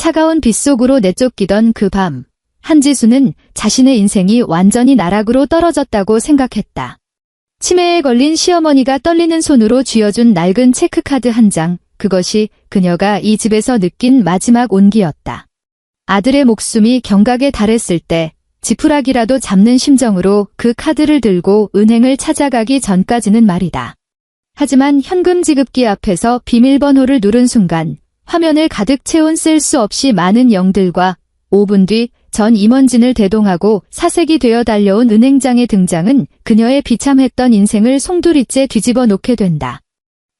차가운 빗속으로 내쫓기던 그 밤, 한지수는 자신의 인생이 완전히 나락으로 떨어졌다고 생각했다. 치매에 걸린 시어머니가 떨리는 손으로 쥐어준 낡은 체크카드 한 장, 그것이 그녀가 이 집에서 느낀 마지막 온기였다. 아들의 목숨이 경각에 달했을 때 지푸라기라도 잡는 심정으로 그 카드를 들고 은행을 찾아가기 전까지는 말이다. 하지만 현금 지급기 앞에서 비밀번호를 누른 순간 화면을 가득 채운 셀 수 없이 많은 0들과 5분 뒤 전 임원진을 대동하고 사색이 되어 달려온 은행장의 등장은 그녀의 비참했던 인생을 송두리째 뒤집어 놓게 된다.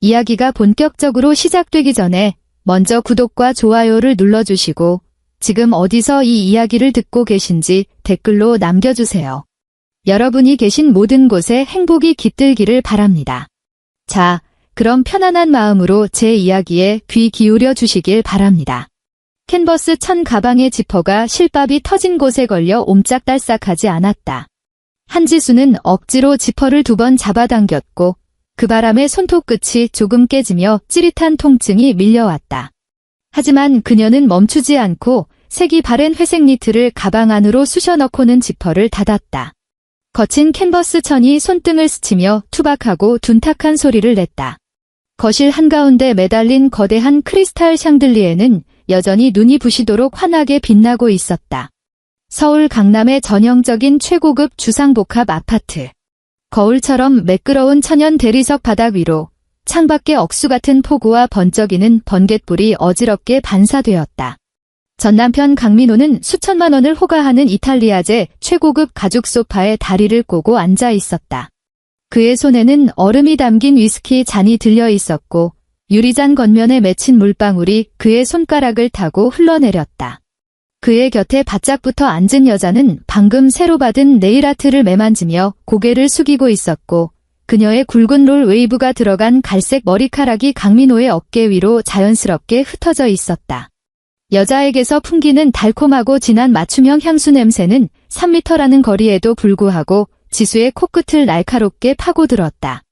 이야기가 본격적으로 시작되기 전에 먼저 구독과 좋아요를 눌러주시고 지금 어디서 이 이야기를 듣고 계신지 댓글로 남겨주세요. 여러분이 계신 모든 곳에 행복이 깃들기를 바랍니다. 자, 그럼 편안한 마음으로 제 이야기에 귀 기울여 주시길 바랍니다. 캔버스 천 가방의 지퍼가 실밥이 터진 곳에 걸려 옴짝달싹하지 않았다. 한지수는 억지로 지퍼를 2번 잡아당겼고 그 바람에 손톱 끝이 조금 깨지며 찌릿한 통증이 밀려왔다. 하지만 그녀는 멈추지 않고 색이 바랜 회색 니트를 가방 안으로 쑤셔 넣고는 지퍼를 닫았다. 거친 캔버스 천이 손등을 스치며 투박하고 둔탁한 소리를 냈다. 거실 한가운데 매달린 거대한 크리스탈 샹들리에는 여전히 눈이 부시도록 환하게 빛나고 있었다. 서울 강남의 전형적인 최고급 주상복합 아파트. 거울처럼 매끄러운 천연 대리석 바닥 위로 창밖에 억수 같은 폭우와 번쩍이는 번갯불이 어지럽게 반사되었다. 전 남편 강민호는 수천만 원을 호가하는 이탈리아제 최고급 가죽 소파에 다리를 꼬고 앉아 있었다. 그의 손에는 얼음이 담긴 위스키 잔이 들려 있었고 유리잔 겉면에 맺힌 물방울이 그의 손가락을 타고 흘러내렸다. 그의 곁에 바짝 붙어 앉은 여자는 방금 새로 받은 네일아트를 매만지며 고개를 숙이고 있었고 그녀의 굵은 롤 웨이브가 들어간 갈색 머리카락이 강민호의 어깨 위로 자연스럽게 흩어져 있었다. 여자에게서 풍기는 달콤하고 진한 맞춤형 향수 냄새는 3m라는 거리에도 불구하고 지수의 코끝을 날카롭게 파고들었다.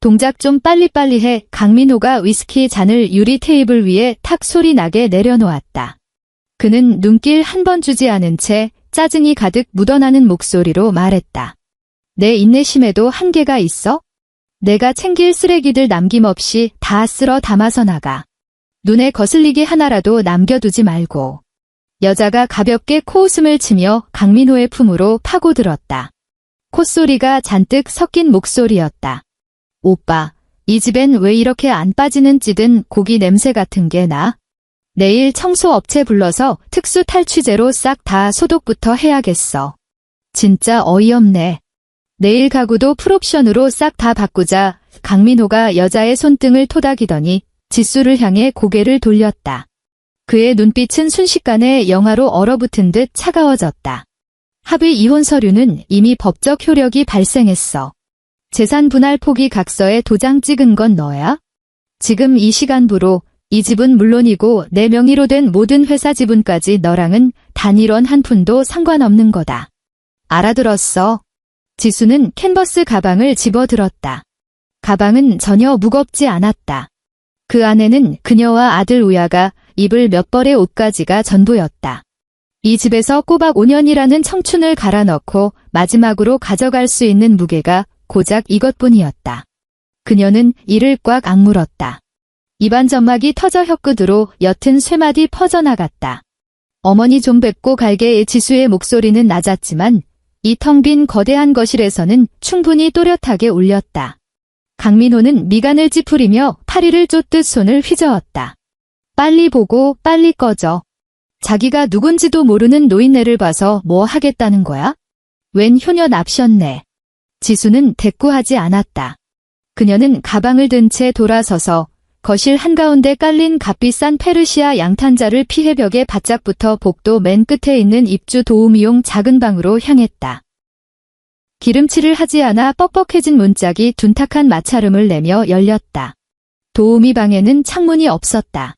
동작 좀 빨리빨리 해. 강민호가 위스키 잔을 유리 테이블 위에 탁 소리 나게 내려놓았다. 그는 눈길 한 번 주지 않은 채 짜증이 가득 묻어나는 목소리로 말했다. 내 인내심에도 한계가 있어? 내가 챙길 쓰레기들 남김없이 다 쓸어 담아서 나가. 눈에 거슬리게 하나라도 남겨두지 말고. 여자가 가볍게 코웃음을 치며 강민호의 품으로 파고들었다. 콧소리가 잔뜩 섞인 목소리였다. 오빠, 이 집엔 왜 이렇게 안 빠지는 찌든 고기 냄새 같은 게 나? 내일 청소업체 불러서 특수 탈취제로 싹 다 소독부터 해야겠어. 진짜 어이없네. 내일 가구도 풀옵션으로 싹 다 바꾸자. 강민호가 여자의 손등을 토닥이더니 지수를 향해 고개를 돌렸다. 그의 눈빛은 순식간에 영하로 얼어붙은 듯 차가워졌다. 합의 이혼 서류는 이미 법적 효력이 발생했어. 재산 분할 포기 각서에 도장 찍은 건 너야? 지금 이 시간부로 이 집은 물론이고 내 명의로 된 모든 회사 지분까지 너랑은 단 1원 한 푼도 상관없는 거다. 알아들었어? 지수는 캔버스 가방을 집어들었다. 가방은 전혀 무겁지 않았다. 그 안에는 그녀와 아들 우야가 입을 몇 벌의 옷가지가 전부였다. 이 집에서 꼬박 5년이라는 청춘을 갈아넣고 마지막으로 가져갈 수 있는 무게가 고작 이것뿐이었다. 그녀는 이를 꽉 악물었다. 입안 점막이 터져 혀끝으로 옅은 쇠마디 퍼져나갔다. 어머니 좀 뵙고 갈게의 지수의 목소리는 낮았지만 이 텅 빈 거대한 거실에서는 충분히 또렷하게 울렸다. 강민호는 미간을 찌푸리며 파리를 쫓듯 손을 휘저었다. 빨리 보고 빨리 꺼져. 자기가 누군지도 모르는 노인네를 봐서 뭐 하겠다는 거야? 웬 효녀 납셨네. 지수는 대꾸하지 않았다. 그녀는 가방을 든 채 돌아서서 거실 한가운데 깔린 값비싼 페르시아 양탄자를 피해 벽에 바짝 붙어 복도 맨 끝에 있는 입주 도우미용 작은 방으로 향했다. 기름칠을 하지 않아 뻑뻑해진 문짝이 둔탁한 마찰음을 내며 열렸다. 도우미 방에는 창문이 없었다.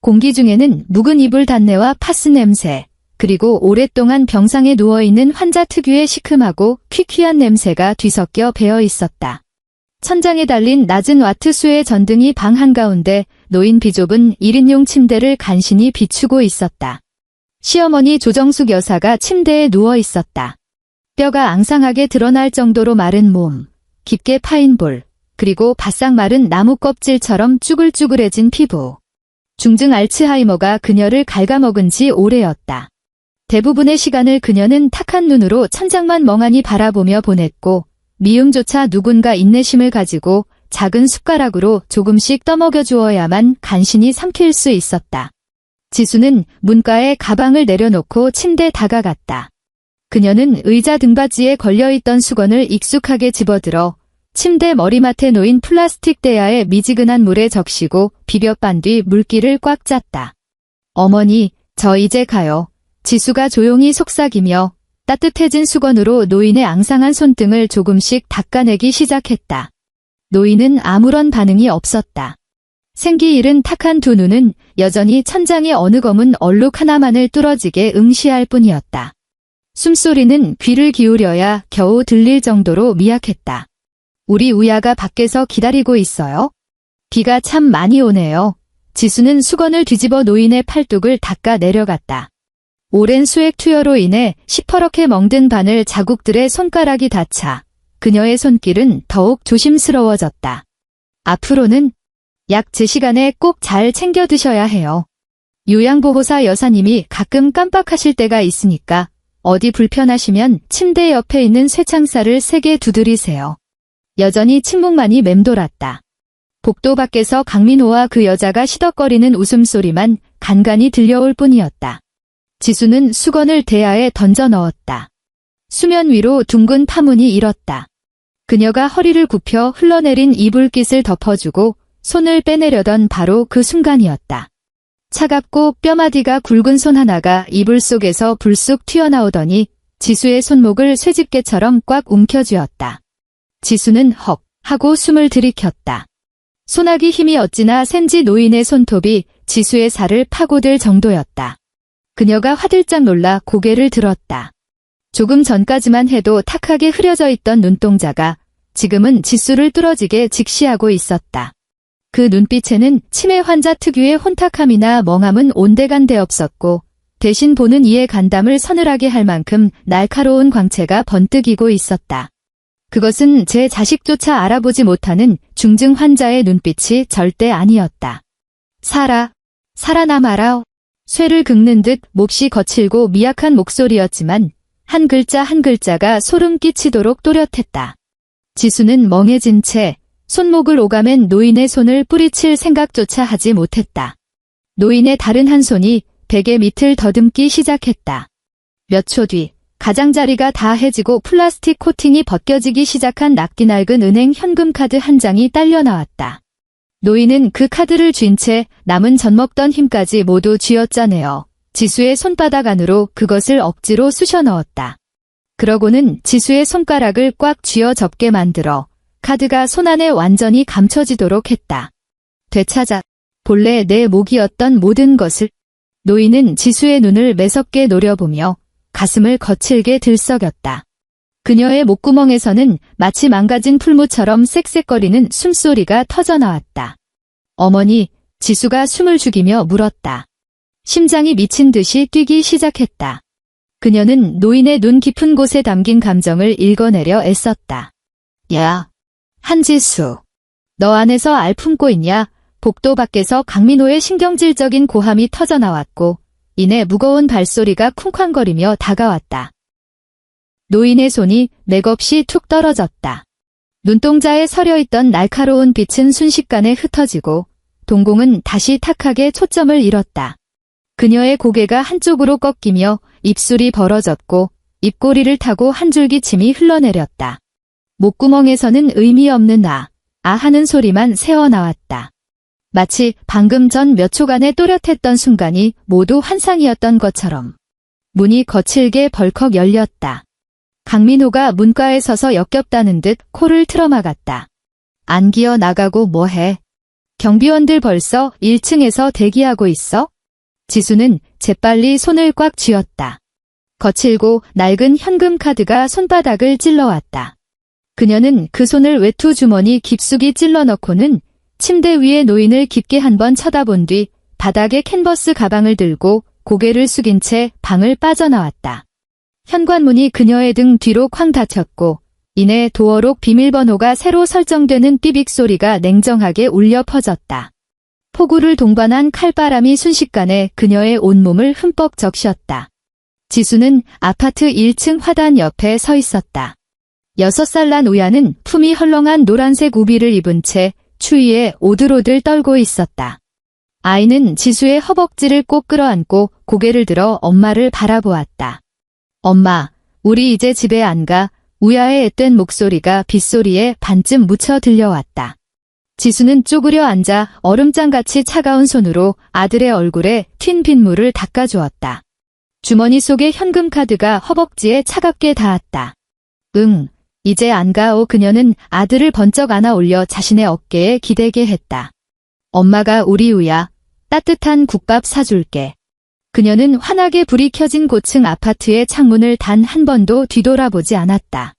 공기 중에는 묵은 이불 단내와 파스 냄새, 그리고 오랫동안 병상에 누워있는 환자 특유의 시큼하고 퀴퀴한 냄새가 뒤섞여 배어 있었다. 천장에 달린 낮은 와트수의 전등이 방 한가운데 노인 비좁은 1인용 침대를 간신히 비추고 있었다. 시어머니 조정숙 여사가 침대에 누워 있었다. 뼈가 앙상하게 드러날 정도로 마른 몸, 깊게 파인 볼, 그리고 바싹 마른 나무 껍질처럼 쭈글쭈글해진 피부. 중증 알츠하이머가 그녀를 갉아먹은 지 오래였다. 대부분의 시간을 그녀는 탁한 눈으로 천장만 멍하니 바라보며 보냈고 미움조차 누군가 인내심을 가지고 작은 숟가락으로 조금씩 떠먹여 주어야만 간신히 삼킬 수 있었다. 지수는 문가에 가방을 내려놓고 침대에 다가갔다. 그녀는 의자 등받이에 걸려있던 수건을 익숙하게 집어들어 침대 머리맡에 놓인 플라스틱 대야에 미지근한 물에 적시고 비벼 빤 뒤 물기를 꽉 짰다. 어머니, 저 이제 가요. 지수가 조용히 속삭이며 따뜻해진 수건으로 노인의 앙상한 손등을 조금씩 닦아내기 시작했다. 노인은 아무런 반응이 없었다. 생기 잃은 탁한 두 눈은 여전히 천장의 어느 검은 얼룩 하나만을 뚫어지게 응시할 뿐이었다. 숨소리는 귀를 기울여야 겨우 들릴 정도로 미약했다. 우리 우야가 밖에서 기다리고 있어요. 비가 참 많이 오네요. 지수는 수건을 뒤집어 노인의 팔뚝을 닦아 내려갔다. 오랜 수액 투여로 인해 시퍼렇게 멍든 바늘 자국들의 손가락이 닿자 그녀의 손길은 더욱 조심스러워졌다. 앞으로는 약 제 시간에 꼭 잘 챙겨 드셔야 해요. 요양보호사 여사님이 가끔 깜빡하실 때가 있으니까 어디 불편하시면 침대 옆에 있는 쇠창살을 세게 두드리세요. 여전히 침묵만이 맴돌았다. 복도 밖에서 강민호와 그 여자가 시덕거리는 웃음소리만 간간히 들려올 뿐이었다. 지수는 수건을 대야에 던져 넣었다. 수면 위로 둥근 파문이 일었다. 그녀가 허리를 굽혀 흘러내린 이불깃을 덮어주고 손을 빼내려던 바로 그 순간이었다. 차갑고 뼈마디가 굵은 손 하나가 이불 속에서 불쑥 튀어나오더니 지수의 손목을 쇠집게처럼 꽉 움켜쥐었다. 지수는 헉 하고 숨을 들이켰다. 소나기 힘이 어찌나 센지 노인의 손톱이 지수의 살을 파고들 정도였다. 그녀가 화들짝 놀라 고개를 들었다. 조금 전까지만 해도 탁하게 흐려져 있던 눈동자가 지금은 지수를 뚫어지게 직시하고 있었다. 그 눈빛에는 치매 환자 특유의 혼탁함이나 멍함은 온데간데 없었고 대신 보는 이의 간담을 서늘하게 할 만큼 날카로운 광채가 번뜩이고 있었다. 그것은 제 자식조차 알아보지 못하는 중증 환자의 눈빛이 절대 아니었다. 살아남아라. 쇠를 긁는 듯 몹시 거칠고 미약한 목소리였지만 한 글자 한 글자가 소름 끼치도록 또렷했다. 지수는 멍해진 채 손목을 오가맨 노인의 손을 뿌리칠 생각조차 하지 못했다. 노인의 다른 한 손이 베개 밑을 더듬기 시작했다. 몇 초 뒤 가장자리가 다 해지고 플라스틱 코팅이 벗겨지기 시작한 낡기 낡은 은행 현금 카드 한 장이 딸려 나왔다. 노인은 그 카드를 쥔 채 남은 젖먹던 힘까지 모두 쥐어짜내어 지수의 손바닥 안으로 그것을 억지로 쑤셔 넣었다. 그러고는 지수의 손가락을 꽉 쥐어 접게 만들어 카드가 손 안에 완전히 감춰지도록 했다. 되찾아 본래 내 목이었던 모든 것을. 노인은 지수의 눈을 매섭게 노려보며 가슴을 거칠게 들썩였다. 그녀의 목구멍에서는 마치 망가진 풀무처럼 쌕쌕거리는 숨소리가 터져나왔다. 어머니, 지수가 숨을 죽이며 물었다. 심장이 미친 듯이 뛰기 시작했다. 그녀는 노인의 눈 깊은 곳에 담긴 감정을 읽어내려 애썼다. 야, 한지수. 너 안에서 알 품고 있냐? 복도 밖에서 강민호의 신경질적인 고함이 터져나왔고 이내 무거운 발소리가 쿵쾅거리며 다가왔다. 노인의 손이 맥없이 툭 떨어졌다. 눈동자에 서려있던 날카로운 빛은 순식간에 흩어지고 동공은 다시 탁하게 초점을 잃었다. 그녀의 고개가 한쪽으로 꺾이며 입술이 벌어졌고 입꼬리를 타고 한 줄기 침이 흘러내렸다. 목구멍에서는 의미 없는 아 하는 소리만 새어나왔다. 마치 방금 전 몇 초간의 또렷했던 순간이 모두 환상이었던 것처럼. 문이 거칠게 벌컥 열렸다. 강민호가 문가에 서서 역겹다는 듯 코를 틀어막았다. 안 기어 나가고 뭐해? 경비원들 벌써 1층에서 대기하고 있어? 지수는 재빨리 손을 꽉 쥐었다. 거칠고 낡은 현금 카드가 손바닥을 찔러왔다. 그녀는 그 손을 외투 주머니 깊숙이 찔러 넣고는 침대 위에 노인을 깊게 한번 쳐다본 뒤 바닥에 캔버스 가방을 들고 고개를 숙인 채 방을 빠져나왔다. 현관문이 그녀의 등 뒤로 쾅 닫혔고 이내 도어록 비밀번호가 새로 설정되는 삐빅 소리가 냉정하게 울려 퍼졌다. 폭우를 동반한 칼바람이 순식간에 그녀의 온몸을 흠뻑 적셨다. 지수는 아파트 1층 화단 옆에 서 있었다. 6살 난 우야는 품이 헐렁한 노란색 우비를 입은 채 추위에 오들오들 떨고 있었다. 아이는 지수의 허벅지를 꼭 끌어안고 고개를 들어 엄마를 바라보았다. 엄마, 우리 이제 집에 안 가? 우야의 앳된 목소리가 빗소리에 반쯤 묻혀 들려왔다. 지수는 쪼그려 앉아 얼음장같이 차가운 손으로 아들의 얼굴에 튄 빗물을 닦아주었다. 주머니 속의 현금 카드가 허벅지에 차갑게 닿았다. 응, 이제 안 가오. 그녀는 아들을 번쩍 안아 올려 자신의 어깨에 기대게 했다. 엄마가 우리 우야, 따뜻한 국밥 사줄게. 그녀는 환하게 불이 켜진 고층 아파트의 창문을 단 한 번도 뒤돌아보지 않았다.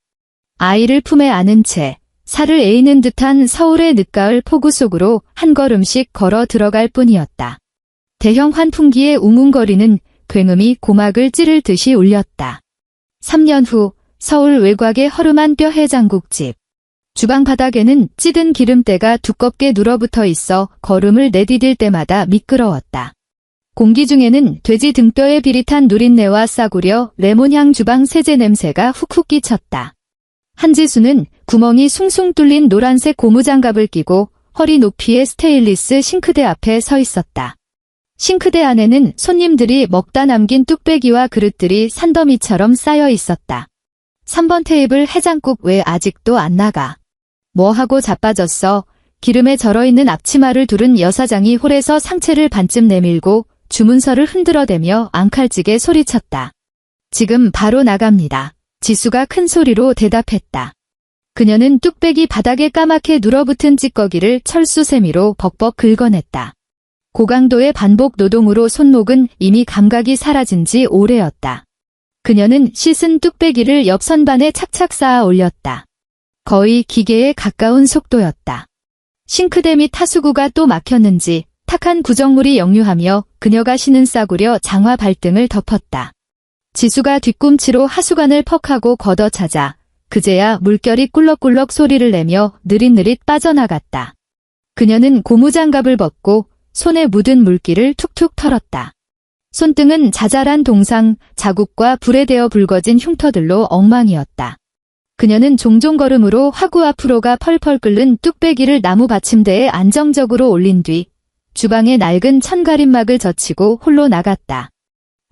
아이를 품에 안은 채 살을 에이는 듯한 서울의 늦가을 폭우 속으로 한 걸음씩 걸어 들어갈 뿐이었다. 대형 환풍기의 웅웅거리는 굉음이 고막을 찌를 듯이 울렸다. 3년 후 서울 외곽의 허름한 뼈 해장국집. 주방 바닥에는 찌든 기름때가 두껍게 눌어붙어 있어 걸음을 내디딜 때마다 미끄러웠다. 공기 중에는 돼지 등뼈에 비릿한 누린내와 싸구려 레몬향 주방 세제 냄새가 훅훅 끼쳤다. 한지수는 구멍이 숭숭 뚫린 노란색 고무장갑을 끼고 허리 높이의 스테인리스 싱크대 앞에 서 있었다. 싱크대 안에는 손님들이 먹다 남긴 뚝배기와 그릇들이 산더미처럼 쌓여 있었다. 3번 테이블 해장국 왜 아직도 안 나가? 뭐 하고 자빠졌어? 기름에 절어있는 앞치마를 두른 여사장이 홀에서 상체를 반쯤 내밀고 주문서를 흔들어대며 앙칼지게 소리쳤다. 지금 바로 나갑니다. 지수가 큰 소리로 대답했다. 그녀는 뚝배기 바닥에 까맣게 눌어붙은 찌꺼기를 철수세미로 벅벅 긁어냈다. 고강도의 반복 노동으로 손목은 이미 감각이 사라진 지 오래였다. 그녀는 씻은 뚝배기를 옆 선반에 착착 쌓아 올렸다. 거의 기계에 가까운 속도였다. 싱크대 및 하수구가 또 막혔는지 탁한 구정물이 역류하며 그녀가 신은 싸구려 장화 발등을 덮었다. 지수가 뒤꿈치로 하수관을 퍽하고 걷어차자 그제야 물결이 꿀럭꿀럭 소리를 내며 느릿느릿 빠져나갔다. 그녀는 고무장갑을 벗고 손에 묻은 물기를 툭툭 털었다. 손등은 자잘한 동상, 자국과 불에 대어 붉어진 흉터들로 엉망이었다. 그녀는 종종 걸음으로 화구 앞으로가 펄펄 끓는 뚝배기를 나무 받침대에 안정적으로 올린 뒤 주방의 낡은 천가림막을 젖히고 홀로 나갔다.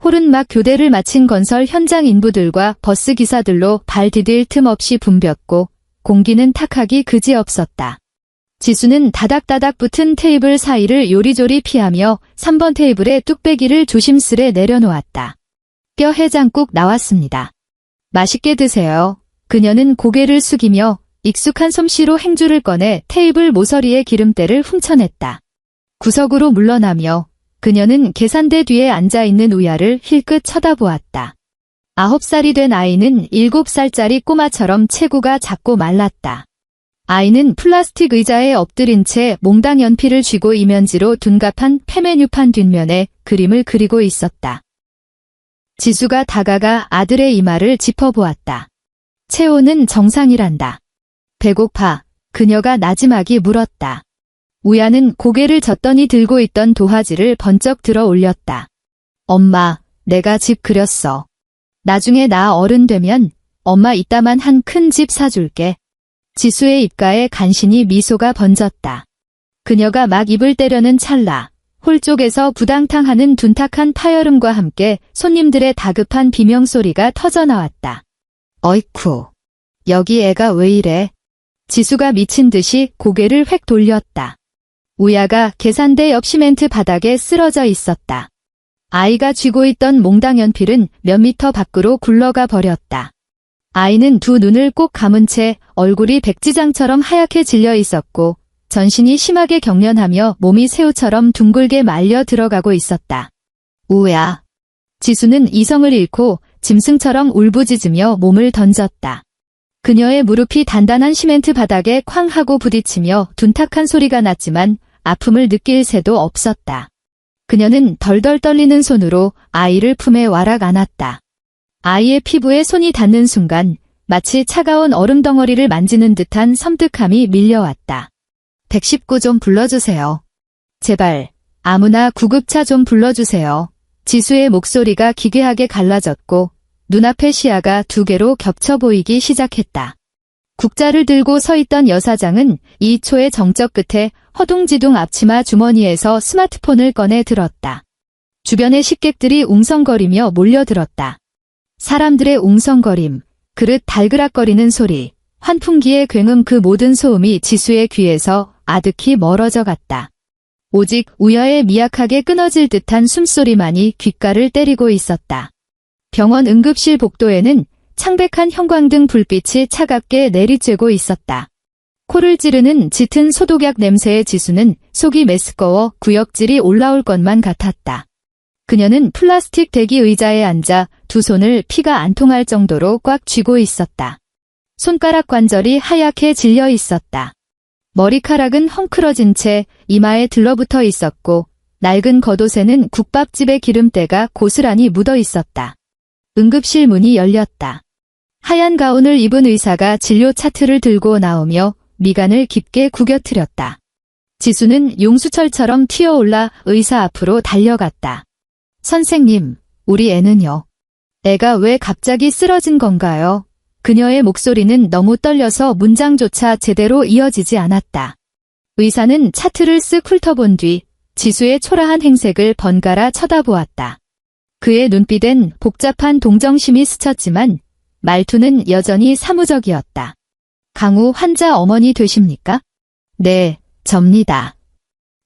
홀은 막 교대를 마친 건설 현장 인부들과 버스 기사들로 발 디딜 틈 없이 붐볐고 공기는 탁하기 그지없었다. 지수는 다닥다닥 붙은 테이블 사이를 요리조리 피하며 3번 테이블에 뚝배기를 조심스레 내려놓았다. 뼈 해장국 나왔습니다. 맛있게 드세요. 그녀는 고개를 숙이며 익숙한 솜씨로 행주를 꺼내 테이블 모서리의 기름때를 훔쳐냈다. 구석으로 물러나며 그녀는 계산대 뒤에 앉아있는 우야를 힐끗 쳐다보았다. 9살이 된 아이는 7살짜리 꼬마처럼 체구가 작고 말랐다. 아이는 플라스틱 의자에 엎드린 채 몽당 연필을 쥐고 이면지로 둔갑한 페메뉴판 뒷면에 그림을 그리고 있었다. 지수가 다가가 아들의 이마를 짚어보았다. 체온은 정상이란다. 배고파. 그녀가 나지막이 물었다. 우야는 고개를 젓더니 들고 있던 도화지를 번쩍 들어 올렸다. 엄마, 내가 집 그렸어. 나중에 나 어른 되면 엄마 이따만 한 큰 집 사줄게. 지수의 입가에 간신히 미소가 번졌다. 그녀가 막 입을 때려는 찰나 홀 쪽에서 부당탕하는 둔탁한 파열음과 함께 손님들의 다급한 비명소리가 터져나왔다. 어이쿠, 여기 애가 왜 이래? 지수가 미친 듯이 고개를 획 돌렸다. 우야가 계산대 옆 시멘트 바닥에 쓰러져 있었다. 아이가 쥐고 있던 몽당 연필은 몇 미터 밖으로 굴러가 버렸다. 아이는 두 눈을 꼭 감은 채 얼굴이 백지장처럼 하얗게 질려 있었고 전신이 심하게 경련하며 몸이 새우처럼 둥글게 말려 들어가고 있었다. 우야. 지수는 이성을 잃고 짐승처럼 울부짖으며 몸을 던졌다. 그녀의 무릎이 단단한 시멘트 바닥에 쾅 하고 부딪히며 둔탁한 소리가 났지만 아픔을 느낄 새도 없었다. 그녀는 덜덜 떨리는 손으로 아이를 품에 와락 안았다. 아이의 피부에 손이 닿는 순간 마치 차가운 얼음 덩어리를 만지는 듯한 섬뜩함이 밀려왔다. 119 좀 불러주세요. 제발, 아무나 구급차 좀 불러주세요. 지수의 목소리가 기괴하게 갈라졌고 눈앞의 시야가 두 개로 겹쳐 보이기 시작했다. 국자를 들고 서 있던 여사장은 2초의 정적 끝에 허둥지둥 앞치마 주머니에서 스마트폰을 꺼내 들었다. 주변의 식객들이 웅성거리며 몰려들었다. 사람들의 웅성거림, 그릇 달그락거리는 소리, 환풍기의 굉음 그 모든 소음이 지수의 귀에서 아득히 멀어져 갔다. 오직 우여에 미약하게 끊어질 듯한 숨소리만이 귓가를 때리고 있었다. 병원 응급실 복도에는 창백한 형광등 불빛이 차갑게 내리쬐고 있었다. 코를 찌르는 짙은 소독약 냄새의 지수는 속이 메스꺼워 구역질이 올라올 것만 같았다. 그녀는 플라스틱 대기 의자에 앉아 두 손을 피가 안 통할 정도로 꽉 쥐고 있었다. 손가락 관절이 하얗게 질려 있었다. 머리카락은 헝클어진 채 이마에 들러붙어 있었고 낡은 겉옷에는 국밥집의 기름때가 고스란히 묻어 있었다. 응급실 문이 열렸다. 하얀 가운을 입은 의사가 진료 차트를 들고 나오며 미간을 깊게 구겨트렸다. 지수는 용수철처럼 튀어올라 의사 앞으로 달려갔다. 선생님, 우리 애는요? 애가 왜 갑자기 쓰러진 건가요? 그녀의 목소리는 너무 떨려서 문장조차 제대로 이어지지 않았다. 의사는 차트를 쓱 훑어본 뒤 지수의 초라한 행색을 번갈아 쳐다보았다. 그의 눈빛엔 복잡한 동정심이 스쳤지만 말투는 여전히 사무적이었다. 강우 환자 어머니 되십니까? 네, 접니다.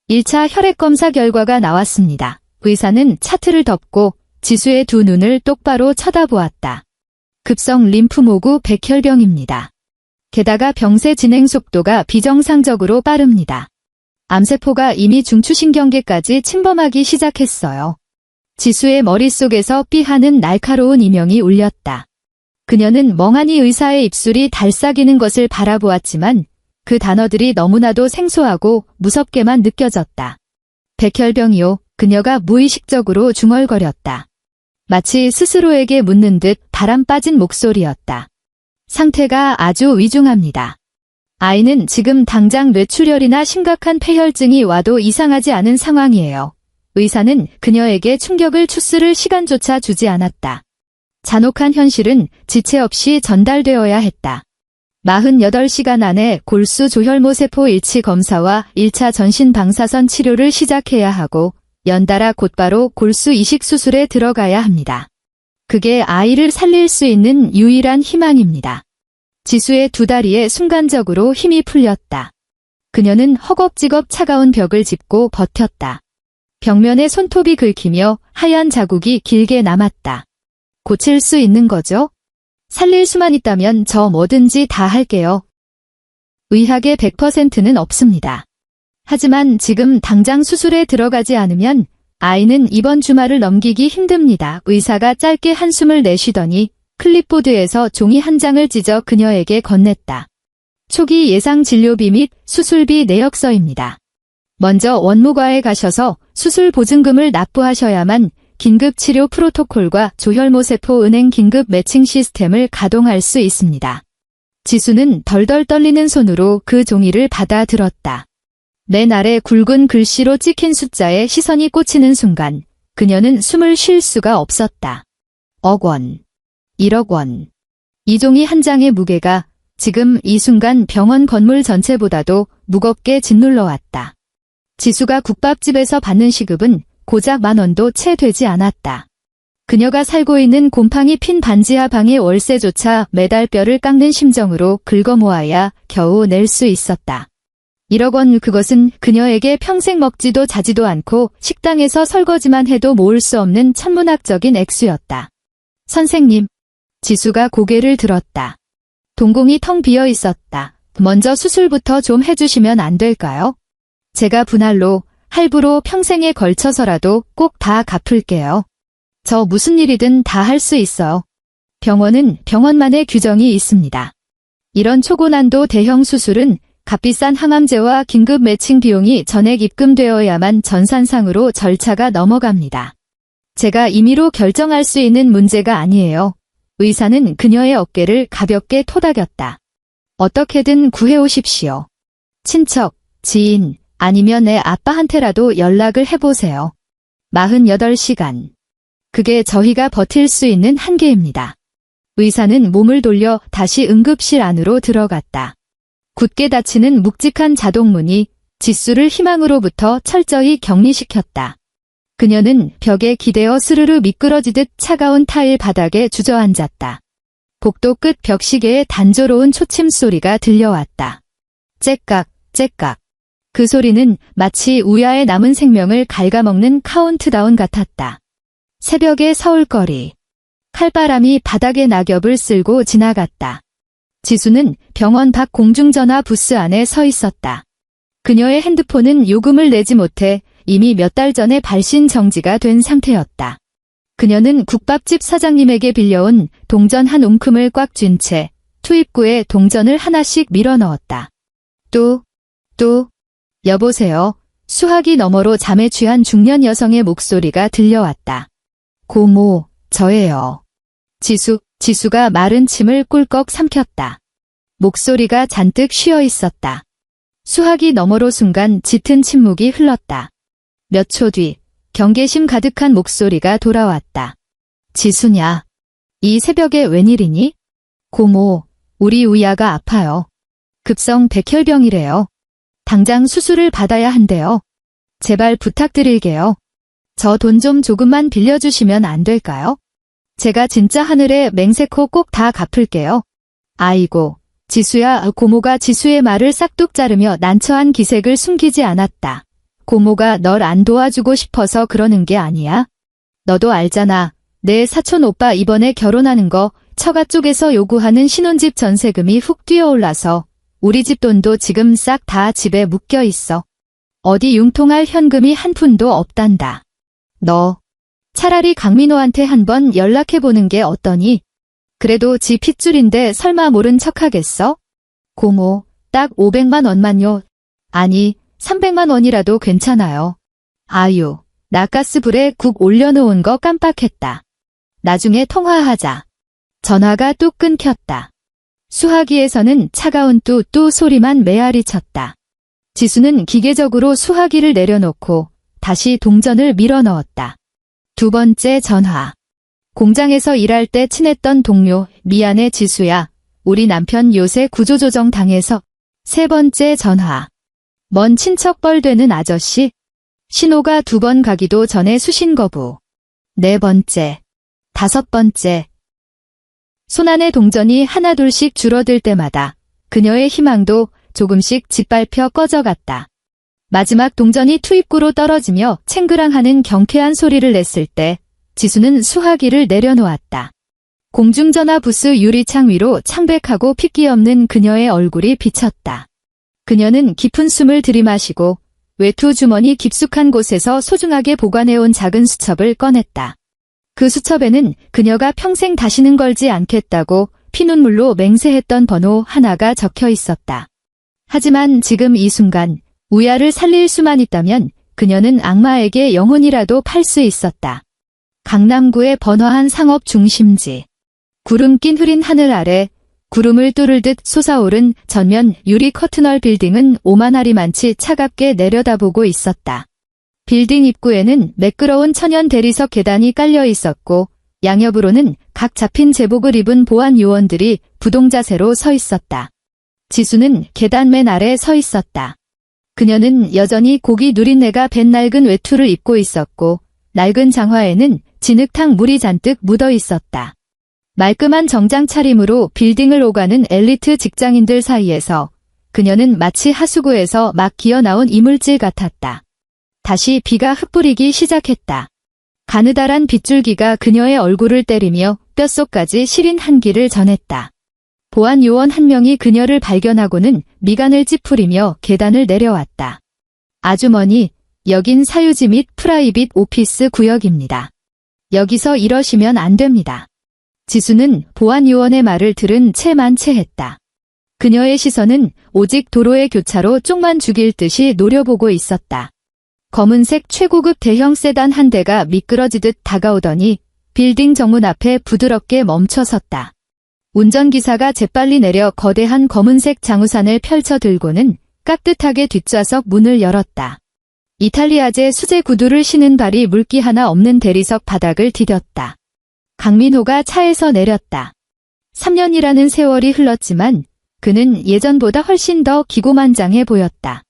1차 혈액검사 결과가 나왔습니다. 의사는 차트를 덮고 지수의 두 눈을 똑바로 쳐다보았다. 급성 림프모구 백혈병입니다. 게다가 병세 진행 속도가 비정상적으로 빠릅니다. 암세포가 이미 중추신경계까지 침범하기 시작했어요. 지수의 머릿속에서 삐하는 날카로운 이명이 울렸다. 그녀는 멍하니 의사의 입술이 달싹이는 것을 바라보았지만 그 단어들이 너무나도 생소하고 무섭게만 느껴졌다. 백혈병이요. 그녀가 무의식적으로 중얼거렸다. 마치 스스로에게 묻는 듯 바람 빠진 목소리였다. 상태가 아주 위중합니다. 아이는 지금 당장 뇌출혈이나 심각한 폐혈증이 와도 이상하지 않은 상황이에요. 의사는 그녀에게 충격을 추스를 시간조차 주지 않았다. 잔혹한 현실은 지체 없이 전달되어야 했다. 48시간 안에 골수 조혈모 세포 일치 검사와 1차 전신 방사선 치료를 시작해야 하고 연달아 곧바로 골수 이식 수술에 들어가야 합니다. 그게 아이를 살릴 수 있는 유일한 희망입니다. 지수의 두 다리에 순간적으로 힘이 풀렸다. 그녀는 허겁지겁 차가운 벽을 짚고 버텼다. 벽면에 손톱이 긁히며 하얀 자국이 길게 남았다. 고칠 수 있는 거죠? 살릴 수만 있다면 저 뭐든지 다 할게요. 의학의 100%는 없습니다. 하지만 지금 당장 수술에 들어가지 않으면 아이는 이번 주말을 넘기기 힘듭니다. 의사가 짧게 한숨을 내쉬더니 클립보드에서 종이 한 장을 찢어 그녀에게 건넸다. 초기 예상 진료비 및 수술비 내역서입니다. 먼저 원무과에 가셔서 수술 보증금을 납부하셔야만 긴급치료 프로토콜과 조혈모세포 은행 긴급 매칭 시스템을 가동할 수 있습니다. 지수는 덜덜 떨리는 손으로 그 종이를 받아 들었다. 맨 아래 굵은 글씨로 찍힌 숫자에 시선이 꽂히는 순간 그녀는 숨을 쉴 수가 없었다. 1억 원. 1억 원. 이 종이 한 장의 무게가 지금 이 순간 병원 건물 전체보다도 무겁게 짓눌러 왔다. 지수가 국밥집에서 받는 시급은 고작 10,000원도 채 되지 않았다. 그녀가 살고 있는 곰팡이 핀 반지하 방의 월세조차 매달 뼈를 깎는 심정으로 긁어 모아야 겨우 낼 수 있었다. 1억 원, 그것은 그녀에게 평생 먹지도 자지도 않고 식당에서 설거지만 해도 모을 수 없는 천문학적인 액수였다. 선생님. 지수가 고개를 들었다. 동공이 텅 비어 있었다. 먼저 수술부터 좀 해주시면 안 될까요? 제가 분할로, 할부로 평생에 걸쳐서라도 꼭 다 갚을게요. 저 무슨 일이든 다 할 수 있어요. 병원은 병원만의 규정이 있습니다. 이런 초고난도 대형 수술은 값비싼 항암제와 긴급 매칭 비용이 전액 입금되어야만 전산상으로 절차가 넘어갑니다. 제가 임의로 결정할 수 있는 문제가 아니에요. 의사는 그녀의 어깨를 가볍게 토닥였다. 어떻게든 구해오십시오. 친척, 지인, 아니면 내 아빠한테라도 연락을 해보세요. 48시간. 그게 저희가 버틸 수 있는 한계입니다. 의사는 몸을 돌려 다시 응급실 안으로 들어갔다. 굳게 닫히는 묵직한 자동문이 지수를 희망으로부터 철저히 격리시켰다. 그녀는 벽에 기대어 스르르 미끄러지듯 차가운 타일 바닥에 주저앉았다. 복도 끝 벽시계의 단조로운 초침 소리가 들려왔다. 째깍, 째깍. 그 소리는 마치 우야의 남은 생명을 갉아먹는 카운트다운 같았다. 새벽의 서울거리. 칼바람이 바닥에 낙엽을 쓸고 지나갔다. 지수는 병원 밖 공중전화 부스 안에 서 있었다. 그녀의 핸드폰은 요금을 내지 못해 이미 몇 달 전에 발신 정지가 된 상태였다. 그녀는 국밥집 사장님에게 빌려온 동전 한 움큼을 꽉 쥔 채 투입구에 동전을 하나씩 밀어 넣었다. 또, 여보세요. 수화기 너머로 잠에 취한 중년 여성의 목소리가 들려왔다. 고모, 저예요. 지수가 마른 침을 꿀꺽 삼켰다. 목소리가 잔뜩 쉬어 있었다. 수화기 너머로 순간 짙은 침묵이 흘렀다. 몇 초 뒤 경계심 가득한 목소리가 돌아왔다. 지수냐? 이 새벽에 웬일이니? 고모, 우리 우야가 아파요. 급성 백혈병이래요. 당장 수술을 받아야 한대요. 제발 부탁드릴게요. 저 돈 좀 조금만 빌려주시면 안 될까요? 제가 진짜 하늘에 맹세코 꼭 다 갚을게요. 아이고, 지수야. 고모가 지수의 말을 싹둑 자르며 난처한 기색을 숨기지 않았다. 고모가 널 안 도와주고 싶어서 그러는 게 아니야. 너도 알잖아. 내 사촌 오빠 이번에 결혼하는 거 처가 쪽에서 요구하는 신혼집 전세금이 훅 뛰어올라서 우리 집 돈도 지금 싹 다 집에 묶여 있어. 어디 융통할 현금이 한 푼도 없단다. 너 차라리 강민호한테 한번 연락해보는 게 어떠니? 그래도 지 핏줄인데 설마 모른 척하겠어? 고모, 딱 500만 원만요. 아니, 300만 원이라도 괜찮아요. 아유, 나 가스불에 국 올려놓은 거 깜빡했다. 나중에 통화하자. 전화가 뚝 끊겼다. 수화기에서는 차가운 뚜뚜 소리만 메아리 쳤다. 지수는 기계적으로 수화기를 내려놓고 다시 동전을 밀어 넣었다. 두 번째 전화. 공장에서 일할 때 친했던 동료, 미안해 지수야. 우리 남편 요새 구조조정 당해서. 세 번째 전화. 먼 친척 뻘되는 아저씨. 신호가 2번 가기도 전에 수신 거부. 네 번째. 5번째. 손안의 동전이 하나둘씩 줄어들 때마다 그녀의 희망도 조금씩 짓밟혀 꺼져갔다. 마지막 동전이 투입구로 떨어지며 챙그랑하는 경쾌한 소리를 냈을 때 지수는 수화기를 내려놓았다. 공중전화 부스 유리창 위로 창백하고 핏기 없는 그녀의 얼굴이 비쳤다. 그녀는 깊은 숨을 들이마시고 외투 주머니 깊숙한 곳에서 소중하게 보관해온 작은 수첩을 꺼냈다. 그 수첩에는 그녀가 평생 다시는 걸지 않겠다고 피눈물로 맹세했던 번호 하나가 적혀 있었다. 하지만 지금 이 순간 우야를 살릴 수만 있다면 그녀는 악마에게 영혼이라도 팔 수 있었다. 강남구의 번화한 상업 중심지. 구름 낀 흐린 하늘 아래 구름을 뚫을 듯 솟아오른 전면 유리 커튼월 빌딩은 오만하리만치 차갑게 내려다보고 있었다. 빌딩 입구에는 매끄러운 천연 대리석 계단이 깔려 있었고 양옆으로는 각 잡힌 제복을 입은 보안 요원들이 부동자세로 서 있었다. 지수는 계단 맨 아래 서 있었다. 그녀는 여전히 고기 누린내가 밴 낡은 외투를 입고 있었고 낡은 장화에는 진흙탕 물이 잔뜩 묻어 있었다. 말끔한 정장 차림으로 빌딩을 오가는 엘리트 직장인들 사이에서 그녀는 마치 하수구에서 막 기어나온 이물질 같았다. 다시 비가 흩뿌리기 시작했다. 가느다란 빗줄기가 그녀의 얼굴을 때리며 뼛속까지 시린 한기를 전했다. 보안 요원 한 명이 그녀를 발견하고는 미간을 찌푸리며 계단을 내려왔다. 아주머니, 여긴 사유지 및 프라이빗 오피스 구역입니다. 여기서 이러시면 안 됩니다. 지수는 보안 요원의 말을 들은 채만 채했다. 그녀의 시선은 오직 도로의 교차로 쪽만 죽일 듯이 노려보고 있었다. 검은색 최고급 대형 세단 한 대가 미끄러지듯 다가오더니 빌딩 정문 앞에 부드럽게 멈춰섰다. 운전기사가 재빨리 내려 거대한 검은색 장우산을 펼쳐 들고는 깍듯하게 뒷좌석 문을 열었다. 이탈리아제 수제 구두를 신은 발이 물기 하나 없는 대리석 바닥을 디뎠다. 강민호가 차에서 내렸다. 3년이라는 세월이 흘렀지만 그는 예전보다 훨씬 더 기고만장해 보였다.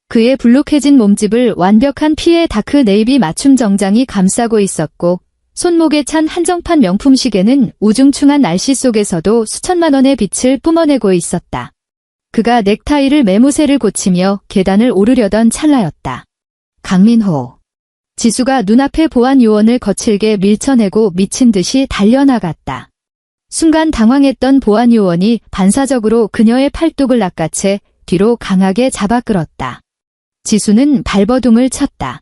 그의 불룩해진 몸집을 완벽한 피의 다크 네이비 맞춤 정장이 감싸고 있었고 손목에 찬 한정판 명품 시계는 우중충한 날씨 속에서도 수천만 원의 빛을 뿜어내고 있었다. 그가 넥타이를 매무새를 고치며 계단을 오르려던 찰나였다. 강민호. 지수가 눈앞에 보안 요원을 거칠게 밀쳐내고 미친 듯이 달려나갔다. 순간 당황했던 보안 요원이 반사적으로 그녀의 팔뚝을 낚아채 뒤로 강하게 잡아 끌었다. 지수는 발버둥을 쳤다.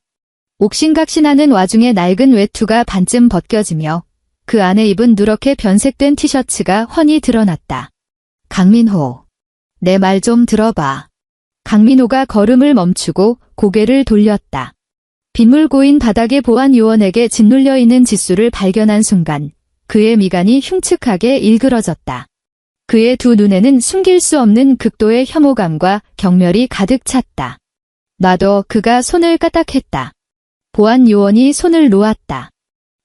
옥신각신하는 와중에 낡은 외투가 반쯤 벗겨지며 그 안에 입은 누렇게 변색된 티셔츠가 훤히 드러났다. 강민호. 내 말 좀 들어봐. 강민호가 걸음을 멈추고 고개를 돌렸다. 빗물 고인 바닥에 보안 요원에게 짓눌려 있는 지수를 발견한 순간 그의 미간이 흉측하게 일그러졌다. 그의 두 눈에는 숨길 수 없는 극도의 혐오감과 경멸이 가득 찼다. 나도 그가 손을 까딱했다. 보안 요원이 손을 놓았다.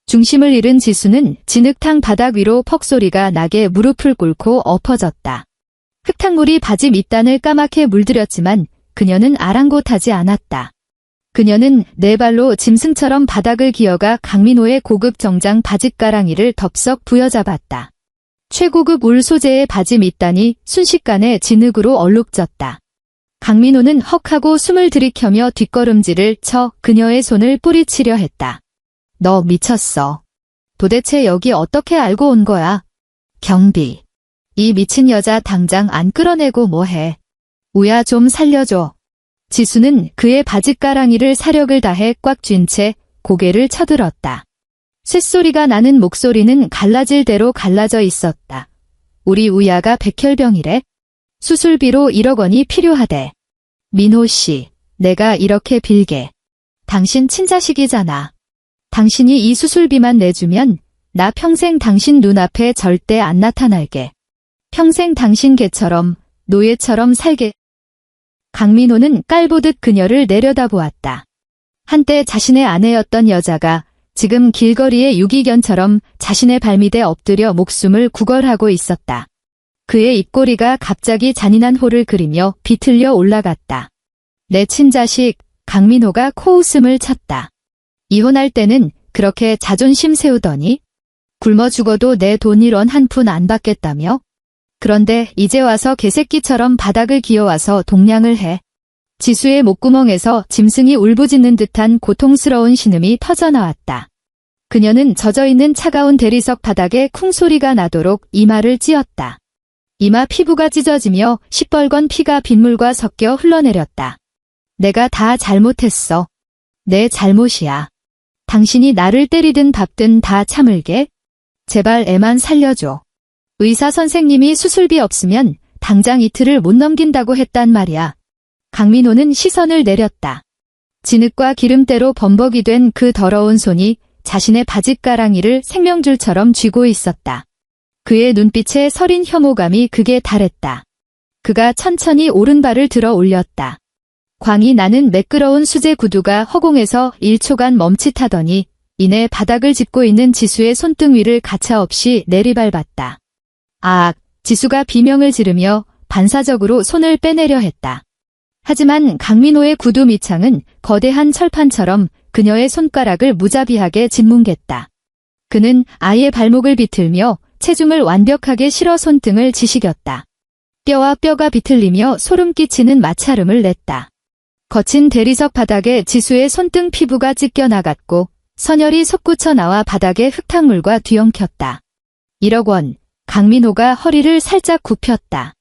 중심을 잃은 지수는 진흙탕 바닥 위로 퍽 소리가 나게 무릎을 꿇고 엎어졌다. 흙탕물이 바지 밑단을 까맣게 물들였지만 그녀는 아랑곳하지 않았다. 그녀는 네 발로 짐승처럼 바닥을 기어가 강민호의 고급 정장 바짓가랑이를 덥석 부여잡았다. 최고급 울 소재의 바지 밑단이 순식간에 진흙으로 얼룩졌다. 강민호는 헉하고 숨을 들이켜며 뒷걸음질을 쳐 그녀의 손을 뿌리치려 했다. 너 미쳤어. 도대체 여기 어떻게 알고 온 거야? 경비. 이 미친 여자 당장 안 끌어내고 뭐해. 우야 좀 살려줘. 지수는 그의 바짓가랑이를 사력을 다해 꽉 쥔 채 고개를 쳐들었다. 쇳소리가 나는 목소리는 갈라질 대로 갈라져 있었다. 우리 우야가 백혈병이래. 수술비로 1억 원이 필요하대. 민호 씨, 내가 이렇게 빌게. 당신 친자식이잖아. 당신이 이 수술비만 내주면 나 평생 당신 눈앞에 절대 안 나타날게. 평생 당신 개처럼, 노예처럼 살게. 강민호는 깔보듯 그녀를 내려다보았다. 한때 자신의 아내였던 여자가 지금 길거리의 유기견처럼 자신의 발밑에 엎드려 목숨을 구걸하고 있었다. 그의 입꼬리가 갑자기 잔인한 호를 그리며 비틀려 올라갔다. 내 친자식, 강민호가 코웃음을 쳤다. 이혼할 때는 그렇게 자존심 세우더니 굶어 죽어도 내 돈 1원 한 푼 안 받겠다며? 그런데 이제 와서 개새끼처럼 바닥을 기어와서 동냥을 해. 지수의 목구멍에서 짐승이 울부짖는 듯한 고통스러운 신음이 터져나왔다. 그녀는 젖어있는 차가운 대리석 바닥에 쿵소리가 나도록 이마를 찧었다. 이마 피부가 찢어지며 시뻘건 피가 빗물과 섞여 흘러내렸다. 내가 다 잘못했어. 내 잘못이야. 당신이 나를 때리든 밟든 다 참을게. 제발 애만 살려줘. 의사 선생님이 수술비 없으면 당장 이틀을 못 넘긴다고 했단 말이야. 강민호는 시선을 내렸다. 진흙과 기름때로 범벅이 된 그 더러운 손이 자신의 바짓가랑이를 생명줄처럼 쥐고 있었다. 그의 눈빛에 서린 혐오감이 극에 달했다. 그가 천천히 오른발을 들어 올렸다. 광이 나는 매끄러운 수제 구두가 허공에서 1초간 멈칫하더니 이내 바닥을 짚고 있는 지수의 손등 위를 가차없이 내리밟았다. 아, 지수가 비명을 지르며 반사적으로 손을 빼내려 했다. 하지만 강민호의 구두 밑창은 거대한 철판처럼 그녀의 손가락을 무자비하게 짓뭉갰다. 그는 아이의 발목을 비틀며 체중을 완벽하게 실어 손등을 지시겼다. 뼈와 뼈가 비틀리며 소름 끼치는 마찰음을 냈다. 거친 대리석 바닥에 지수의 손등 피부가 찢겨나갔고 선혈이 솟구쳐 나와 바닥에 흙탕물과 뒤엉켰다. 1억 원. 강민호가 허리를 살짝 굽혔다.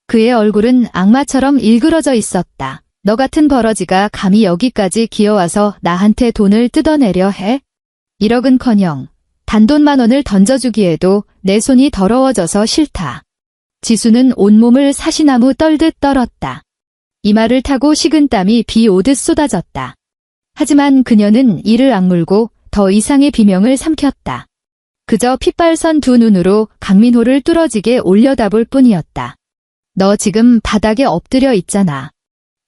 그의 얼굴은 악마처럼 일그러져 있었다. 너 같은 버러지가 감히 여기까지 기어와서 나한테 돈을 뜯어내려 해? 1억은커녕 단돈 10,000원을 던져주기에도 내 손이 더러워져서 싫다. 지수는 온몸을 사시나무 떨듯 떨었다. 이마를 타고 식은땀이 비 오듯 쏟아졌다. 하지만 그녀는 이를 악물고 더 이상의 비명을 삼켰다. 그저 핏발선 두 눈으로 강민호를 뚫어지게 올려다볼 뿐이었다. 너 지금 바닥에 엎드려 있잖아.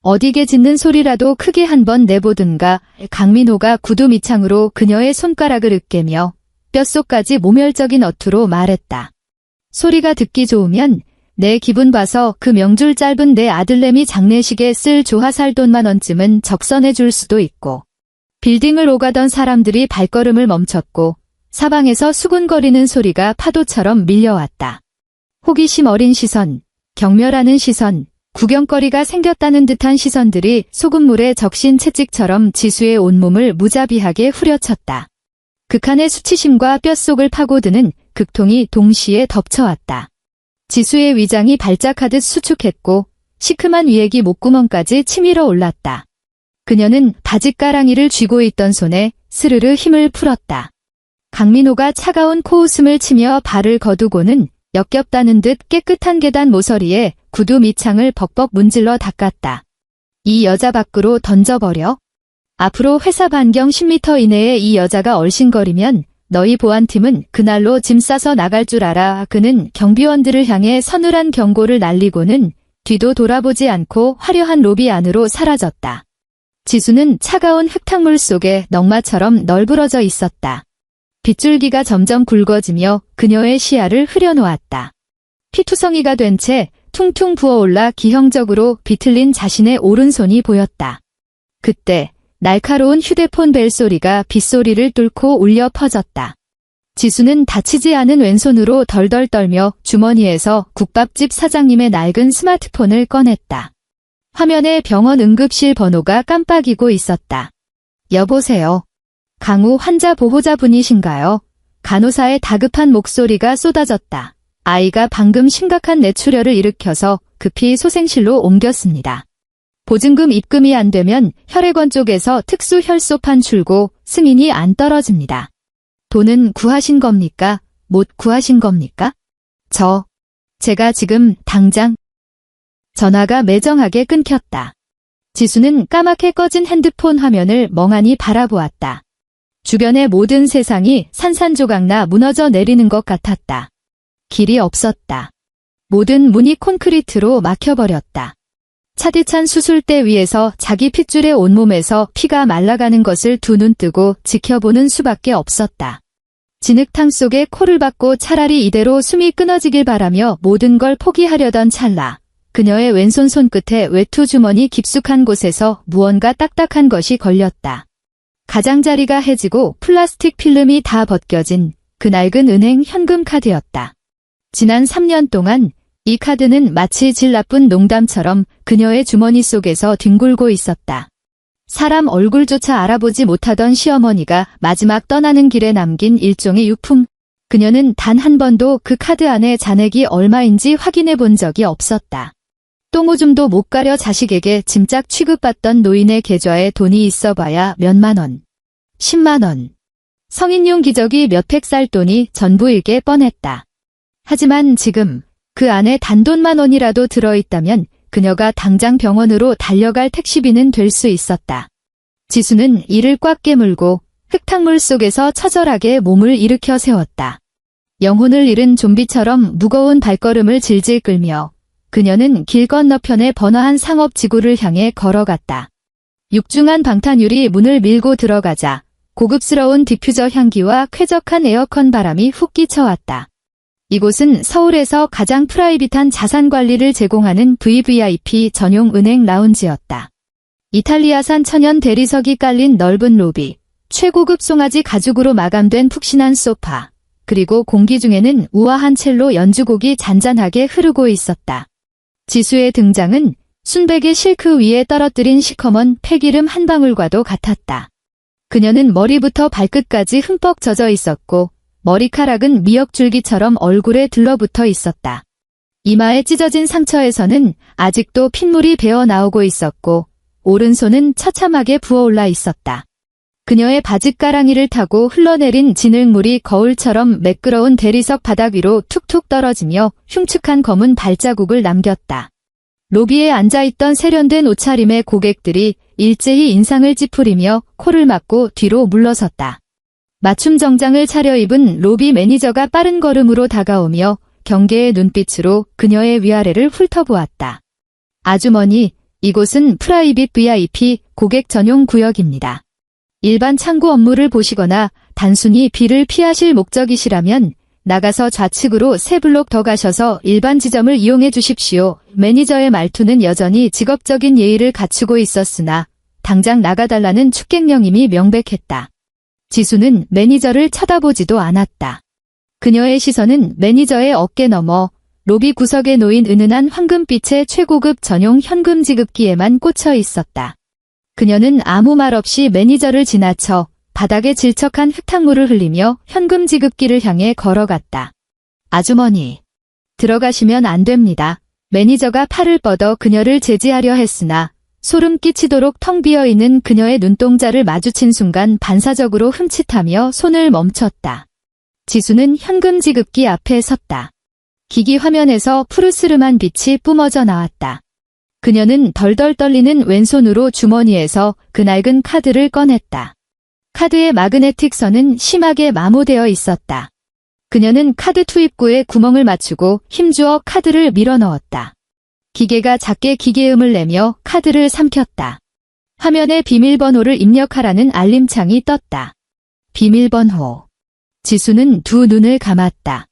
어디게 짖는 소리라도 크게 한번 내보든가. 강민호가 구두 밑창으로 그녀의 손가락을 으깨며 뼛속까지 모멸적인 어투로 말했다. 소리가 듣기 좋으면 내 기분 봐서 그 명줄 짧은 내 아들내미 장례식에 쓸 조화살 돈만 원쯤은 적선해 줄 수도 있고. 빌딩을 오가던 사람들이 발걸음을 멈췄고 사방에서 수군거리는 소리가 파도처럼 밀려왔다. 호기심 어린 시선, 경멸하는 시선, 구경거리가 생겼다는 듯한 시선들이 소금물에 적신 채찍처럼 지수의 온몸을 무자비하게 후려쳤다. 극한의 수치심과 뼛속을 파고드는 극통이 동시에 덮쳐왔다. 지수의 위장이 발작하듯 수축했고 시큼한 위액이 목구멍까지 치밀어 올랐다. 그녀는 바짓가랑이를 쥐고 있던 손에 스르르 힘을 풀었다. 강민호가 차가운 코웃음을 치며 발을 거두고는 역겹다는 듯 깨끗한 계단 모서리에 구두 밑창을 벅벅 문질러 닦았다. 이 여자 밖으로 던져버려. 앞으로 회사 반경 10m 이내에 이 여자가 얼씬거리면 너희 보안팀은 그날로 짐 싸서 나갈 줄 알아. 그는 경비원들을 향해 서늘한 경고를 날리고는 뒤도 돌아보지 않고 화려한 로비 안으로 사라졌다. 지수는 차가운 흙탕물 속에 넝마처럼 널브러져 있었다. 빗줄기가 점점 굵어지며 그녀의 시야를 흐려놓았다. 피투성이가 된 채 퉁퉁 부어올라 기형적으로 비틀린 자신의 오른손이 보였다. 그때 날카로운 휴대폰 벨소리가 빗소리를 뚫고 울려 퍼졌다. 지수는 다치지 않은 왼손으로 덜덜 떨며 주머니에서 국밥집 사장님의 낡은 스마트폰을 꺼냈다. 화면에 병원 응급실 번호가 깜빡이고 있었다. 여보세요. 강우 환자 보호자분이신가요? 간호사의 다급한 목소리가 쏟아졌다. 아이가 방금 심각한 뇌출혈을 일으켜서 급히 소생실로 옮겼습니다. 보증금 입금이 안 되면 혈액원 쪽에서 특수 혈소판 출고 승인이 안 떨어집니다. 돈은 구하신 겁니까? 못 구하신 겁니까? 제가 지금 당장. 전화가 매정하게 끊겼다. 지수는 까맣게 꺼진 핸드폰 화면을 멍하니 바라보았다. 주변의 모든 세상이 산산조각나 무너져 내리는 것 같았다. 길이 없었다. 모든 문이 콘크리트로 막혀버렸다. 차디찬 수술대 위에서 자기 핏줄의 온몸에서 피가 말라가는 것을 두 눈 뜨고 지켜보는 수밖에 없었다. 진흙탕 속에 코를 박고 차라리 이대로 숨이 끊어지길 바라며 모든 걸 포기하려던 찰나. 그녀의 왼손 손끝에 외투 주머니 깊숙한 곳에서 무언가 딱딱한 것이 걸렸다. 가장자리가 해지고 플라스틱 필름이 다 벗겨진 그 낡은 은행 현금 카드였다. 지난 3년 동안 이 카드는 마치 질 나쁜 농담처럼 그녀의 주머니 속에서 뒹굴고 있었다. 사람 얼굴조차 알아보지 못하던 시어머니가 마지막 떠나는 길에 남긴 일종의 유품. 그녀는 단 한 번도 그 카드 안에 잔액이 얼마인지 확인해 본 적이 없었다. 똥오줌도 못 가려 자식에게 짐짝 취급받던 노인의 계좌에 돈이 있어봐야 몇만 원, 10만 원. 성인용 기저귀 몇백 살 돈이 전부일게 뻔했다. 하지만 지금 그 안에 단돈만 원이라도 들어있다면 그녀가 당장 병원으로 달려갈 택시비는 될 수 있었다. 지수는 이를 꽉 깨물고 흙탕물 속에서 처절하게 몸을 일으켜 세웠다. 영혼을 잃은 좀비처럼 무거운 발걸음을 질질 끌며 그녀는 길 건너편의 번화한 상업지구를 향해 걸어갔다. 육중한 방탄유리 문을 밀고 들어가자 고급스러운 디퓨저 향기와 쾌적한 에어컨 바람이 훅 끼쳐왔다. 이곳은 서울에서 가장 프라이빗한 자산 관리를 제공하는 VVIP 전용 은행 라운지였다. 이탈리아산 천연 대리석이 깔린 넓은 로비, 최고급 송아지 가죽으로 마감된 푹신한 소파, 그리고 공기 중에는 우아한 첼로 연주곡이 잔잔하게 흐르고 있었다. 지수의 등장은 순백의 실크 위에 떨어뜨린 시커먼 폐기름 한 방울과도 같았다. 그녀는 머리부터 발끝까지 흠뻑 젖어 있었고 머리카락은 미역줄기처럼 얼굴에 들러붙어 있었다. 이마에 찢어진 상처에서는 아직도 핏물이 배어 나오고 있었고 오른손은 처참하게 부어올라 있었다. 그녀의 바짓가랑이를 타고 흘러내린 진흙물이 거울처럼 매끄러운 대리석 바닥 위로 툭툭 떨어지며 흉측한 검은 발자국을 남겼다. 로비에 앉아있던 세련된 옷차림의 고객들이 일제히 인상을 찌푸리며 코를 막고 뒤로 물러섰다. 맞춤 정장을 차려입은 로비 매니저가 빠른 걸음으로 다가오며 경계의 눈빛으로 그녀의 위아래를 훑어보았다. 아주머니, 이곳은 프라이빗 VIP 고객 전용 구역입니다. 일반 창구 업무를 보시거나 단순히 비를 피하실 목적이시라면 나가서 좌측으로 3블록 더 가셔서 일반 지점을 이용해 주십시오. 매니저의 말투는 여전히 직업적인 예의를 갖추고 있었으나 당장 나가달라는 축객령임이 명백했다. 지수는 매니저를 쳐다보지도 않았다. 그녀의 시선은 매니저의 어깨 너머 로비 구석에 놓인 은은한 황금빛의 최고급 전용 현금 지급기에만 꽂혀 있었다. 그녀는 아무 말 없이 매니저를 지나쳐 바닥에 질척한 흙탕물을 흘리며 현금 지급기를 향해 걸어갔다. 아주머니, 들어가시면 안 됩니다. 매니저가 팔을 뻗어 그녀를 제지하려 했으나 소름 끼치도록 텅 비어있는 그녀의 눈동자를 마주친 순간 반사적으로 흠칫하며 손을 멈췄다. 지수는 현금 지급기 앞에 섰다. 기기 화면에서 푸르스름한 빛이 뿜어져 나왔다. 그녀는 덜덜 떨리는 왼손으로 주머니에서 그 낡은 카드를 꺼냈다. 카드의 마그네틱 선은 심하게 마모되어 있었다. 그녀는 카드 투입구에 구멍을 맞추고 힘주어 카드를 밀어넣었다. 기계가 작게 기계음을 내며 카드를 삼켰다. 화면에 비밀번호를 입력하라는 알림창이 떴다. 비밀번호. 지수는 두 눈을 감았다.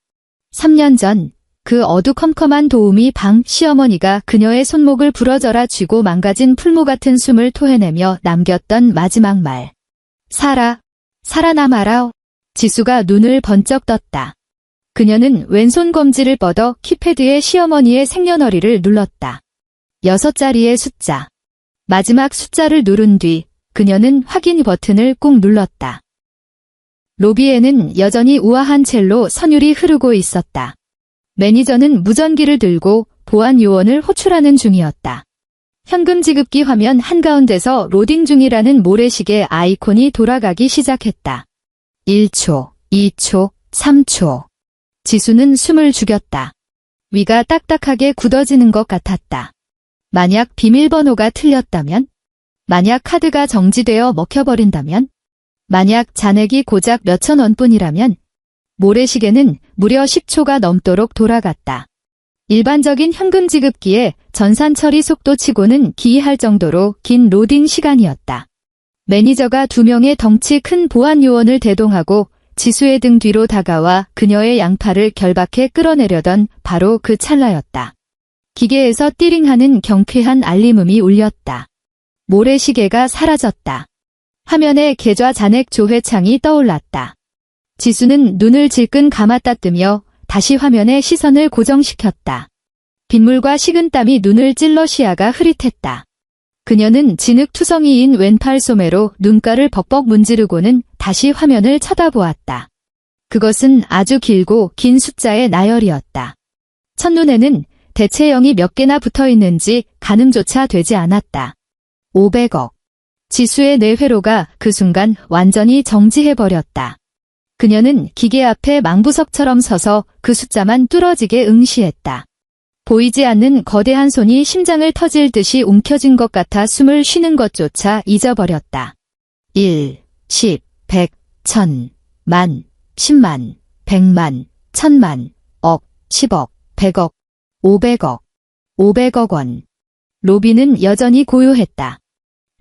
3년 전 그 어두컴컴한 도우미 방 시어머니가 그녀의 손목을 부러져라 쥐고 망가진 풀무 같은 숨을 토해내며 남겼던 마지막 말. 살아남아라. 지수가 눈을 번쩍 떴다. 그녀는 왼손 검지를 뻗어 키패드에 시어머니의 생년월일을 눌렀다. 6자리의 숫자. 마지막 숫자를 누른 뒤 그녀는 확인 버튼을 꾹 눌렀다. 로비에는 여전히 우아한 첼로 선율이 흐르고 있었다. 매니저는 무전기를 들고 보안 요원을 호출하는 중이었다. 현금 지급기 화면 한가운데서 로딩 중이라는 모래시계 아이콘이 돌아가기 시작했다. 1초, 2초, 3초. 지수는 숨을 죽였다. 위가 딱딱하게 굳어지는 것 같았다. 만약 비밀번호가 틀렸다면? 만약 카드가 정지되어 먹혀버린다면? 만약 잔액이 고작 몇천 원뿐이라면? 모래시계는 무려 10초가 넘도록 돌아갔다. 일반적인 현금 지급기에 전산 처리 속도치고는 기이할 정도로 긴 로딩 시간이었다. 매니저가 2명의 덩치 큰 보안 요원을 대동하고 지수의 등 뒤로 다가와 그녀의 양팔을 결박해 끌어내려던 바로 그 찰나였다. 기계에서 띠링하는 경쾌한 알림음이 울렸다. 모래시계가 사라졌다. 화면에 계좌 잔액 조회창이 떠올랐다. 지수는 눈을 질끈 감았다 뜨며 다시 화면에 시선을 고정시켰다. 빗물과 식은땀이 눈을 찔러 시야가 흐릿했다. 그녀는 진흙투성이인 왼팔 소매로 눈가를 벅벅 문지르고는 다시 화면을 쳐다보았다. 그것은 아주 길고 긴 숫자의 나열이었다. 첫눈에는 대체 0이 몇 개나 붙어 있는지 가늠조차 되지 않았다. 500억. 지수의 뇌회로가 그 순간 완전히 정지해버렸다. 그녀는 기계 앞에 망부석처럼 서서 그 숫자만 뚫어지게 응시했다. 보이지 않는 거대한 손이 심장을 터질 듯이 움켜쥔 것 같아 숨을 쉬는 것조차 잊어버렸다. 1, 10, 100, 1000, 만, 10만, 100만, 1000만, 억, 10억, 100억, 500억, 500억 원. 로비는 여전히 고요했다.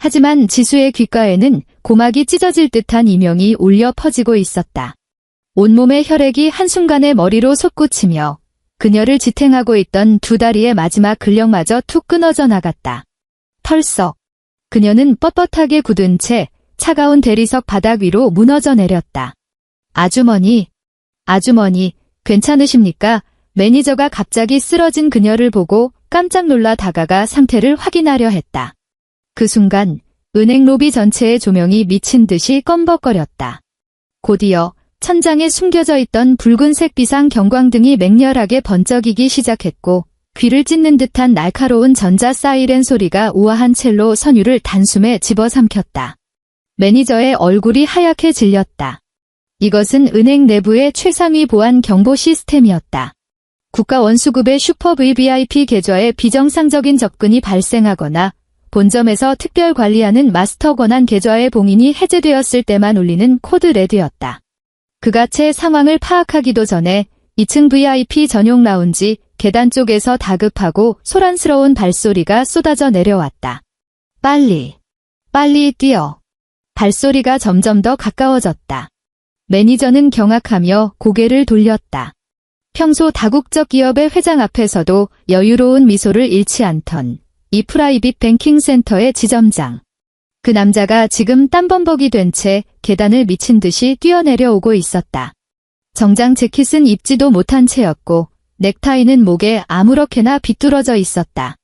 하지만 지수의 귓가에는 고막이 찢어질 듯한 이명이 울려 퍼지고 있었다. 온몸의 혈액이 한순간에 머리로 솟구치며 그녀를 지탱하고 있던 두 다리의 마지막 근력마저 툭 끊어져 나갔다. 털썩. 그녀는 뻣뻣하게 굳은 채 차가운 대리석 바닥 위로 무너져 내렸다. 아주머니, 괜찮으십니까? 매니저가 갑자기 쓰러진 그녀를 보고 깜짝 놀라 다가가 상태를 확인하려 했다. 그 순간 은행 로비 전체의 조명이 미친 듯이 껌벅거렸다. 곧이어 천장에 숨겨져 있던 붉은색 비상 경광등이 맹렬하게 번쩍이기 시작했고 귀를 찢는 듯한 날카로운 전자 사이렌 소리가 우아한 첼로 선율을 단숨에 집어삼켰다. 매니저의 얼굴이 하얗게 질렸다. 이것은 은행 내부의 최상위 보안 경보 시스템이었다. 국가원수급의 슈퍼 VVIP 계좌에 비정상적인 접근이 발생하거나 본점에서 특별 관리하는 마스터 권한 계좌의 봉인이 해제되었을 때만 울리는 코드 레드였다. 그가 채 상황을 파악하기도 전에 2층 VIP 전용 라운지 계단 쪽에서 다급하고 소란스러운 발소리가 쏟아져 내려왔다. 빨리 뛰어. 발소리가 점점 더 가까워졌다. 매니저는 경악하며 고개를 돌렸다. 평소 다국적 기업의 회장 앞에서도 여유로운 미소를 잃지 않던 이 프라이빗 뱅킹 센터의 지점장. 그 남자가 지금 땀범벅이 된 채 계단을 미친 듯이 뛰어내려오고 있었다. 정장 재킷은 입지도 못한 채였고 넥타이는 목에 아무렇게나 비뚤어져 있었다.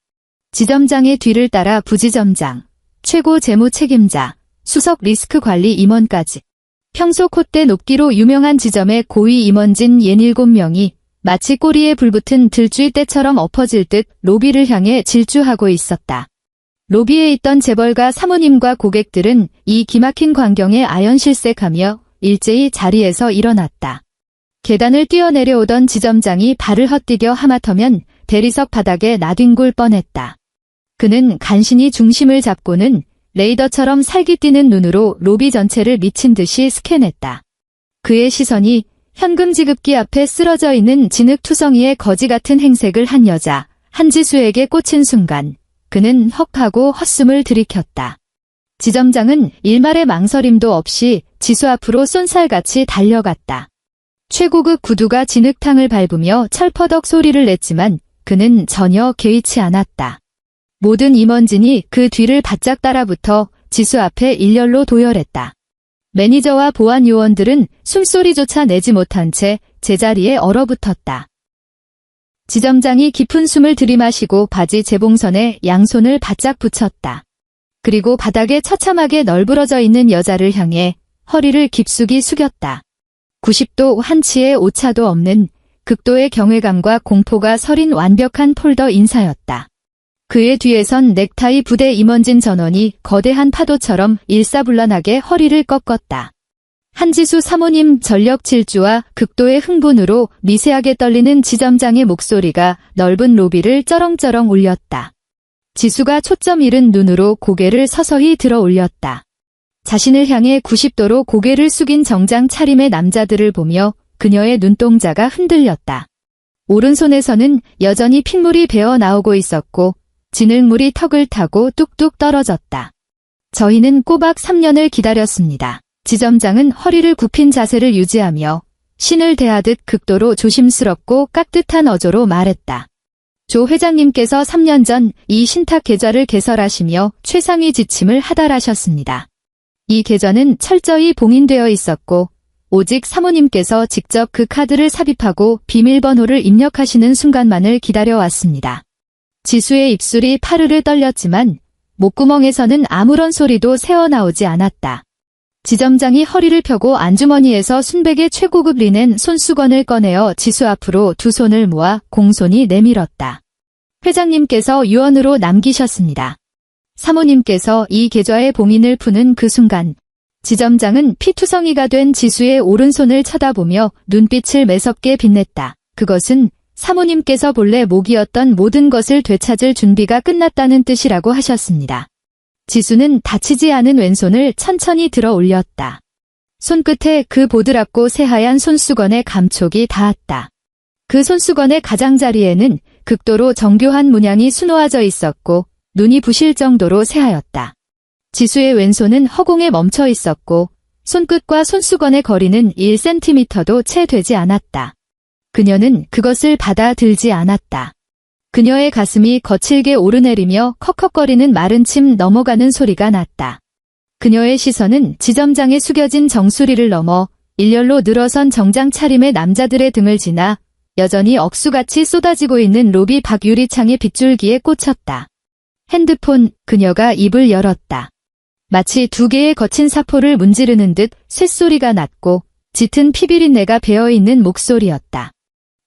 지점장의 뒤를 따라 부지점장, 최고 재무 책임자, 수석 리스크 관리 임원까지. 평소 콧대 높기로 유명한 지점의 고위 임원진 17명이 마치 꼬리에 불붙은 들쥐떼처럼 엎어질 듯 로비를 향해 질주하고 있었다. 로비에 있던 재벌가 사모님과 고객들은 이 기막힌 광경에 아연실색하며 일제히 자리에서 일어났다. 계단을 뛰어내려오던 지점장이 발을 헛디뎌 하마터면 대리석 바닥에 나뒹굴 뻔했다. 그는 간신히 중심을 잡고는 레이더처럼 살기뛰는 눈으로 로비 전체를 미친 듯이 스캔했다. 그의 시선이 현금 지급기 앞에 쓰러져 있는 진흙투성이의 거지 같은 행색을 한 여자 한지수에게 꽂힌 순간 그는 헉 하고 헛숨을 들이켰다. 지점장은 일말의 망설임도 없이 지수 앞으로 쏜살같이 달려갔다. 최고급 구두가 진흙탕을 밟으며 철퍼덕 소리를 냈지만 그는 전혀 개의치 않았다. 모든 임원진이 그 뒤를 바짝 따라붙어 지수 앞에 일렬로 도열했다. 매니저와 보안 요원들은 숨소리조차 내지 못한 채 제자리에 얼어붙었다. 지점장이 깊은 숨을 들이마시고 바지 재봉선에 양손을 바짝 붙였다. 그리고 바닥에 처참하게 널브러져 있는 여자를 향해 허리를 깊숙이 숙였다. 90도 한치의 오차도 없는 극도의 경외감과 공포가 서린 완벽한 폴더 인사였다. 그의 뒤에선 넥타이 부대 임원진 전원이 거대한 파도처럼 일사불란하게 허리를 꺾었다. 한지수 사모님 전력 질주와 극도의 흥분으로 미세하게 떨리는 지점장의 목소리가 넓은 로비를 쩌렁쩌렁 울렸다. 지수가 초점 잃은 눈으로 고개를 서서히 들어 올렸다. 자신을 향해 90도로 고개를 숙인 정장 차림의 남자들을 보며 그녀의 눈동자가 흔들렸다. 오른손에서는 여전히 핏물이 배어 나오고 있었고 진흙물이 턱을 타고 뚝뚝 떨어졌다. 저희는 꼬박 3년을 기다렸습니다. 지점장은 허리를 굽힌 자세를 유지하며 신을 대하듯 극도로 조심스럽고 깍듯한 어조로 말했다. 조 회장님께서 3년 전 이 신탁 계좌를 개설하시며 최상위 지침을 하달하셨습니다. 이 계좌는 철저히 봉인되어 있었고 오직 사모님께서 직접 그 카드를 삽입하고 비밀번호를 입력하시는 순간만을 기다려왔습니다. 지수의 입술이 파르르 떨렸지만 목구멍에서는 아무런 소리도 새어나오지 않았다. 지점장이 허리를 펴고 안주머니에서 순백의 최고급 리넨 손수건을 꺼내어 지수 앞으로 두 손을 모아 공손히 내밀었다. 회장님께서 유언으로 남기셨습니다. 사모님께서 이 계좌의 봉인을 푸는 그 순간 지점장은 피투성이가 된 지수의 오른손을 쳐다보며 눈빛을 매섭게 빛냈다. 그것은 사모님께서 본래 목이었던 모든 것을 되찾을 준비가 끝났다는 뜻이라고 하셨습니다. 지수는 다치지 않은 왼손을 천천히 들어 올렸다. 손끝에 그 보드랍고 새하얀 손수건의 감촉이 닿았다. 그 손수건의 가장자리에는 극도로 정교한 문양이 수놓아져 있었고 눈이 부실 정도로 새하였다. 지수의 왼손은 허공에 멈춰 있었고 손끝과 손수건의 거리는 1cm도 채 되지 않았다. 그녀는 그것을 받아들지 않았다. 그녀의 가슴이 거칠게 오르내리며 컥컥거리는 마른 침 넘어가는 소리가 났다. 그녀의 시선은 지점장의 숙여진 정수리를 넘어 일렬로 늘어선 정장 차림의 남자들의 등을 지나 여전히 억수같이 쏟아지고 있는 로비 밖 유리창의 빗줄기에 꽂혔다. 핸드폰, 그녀가 입을 열었다. 마치 두 개의 거친 사포를 문지르는 듯 쇳소리가 났고 짙은 피비린내가 배어있는 목소리였다.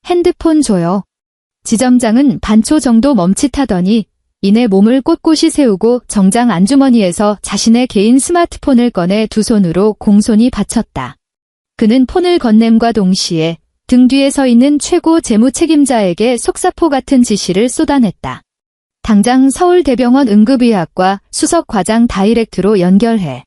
핸드폰 줘요. 지점장은 반초 정도 멈칫하더니 이내 몸을 꼿꼿이 세우고 정장 안주머니에서 자신의 개인 스마트폰을 꺼내 두 손으로 공손히 받쳤다. 그는 폰을 건넴과 동시에 등 뒤에 서 있는 최고 재무 책임자에게 속사포 같은 지시를 쏟아냈다. 당장 서울대병원 응급의학과 수석과장 다이렉트로 연결해.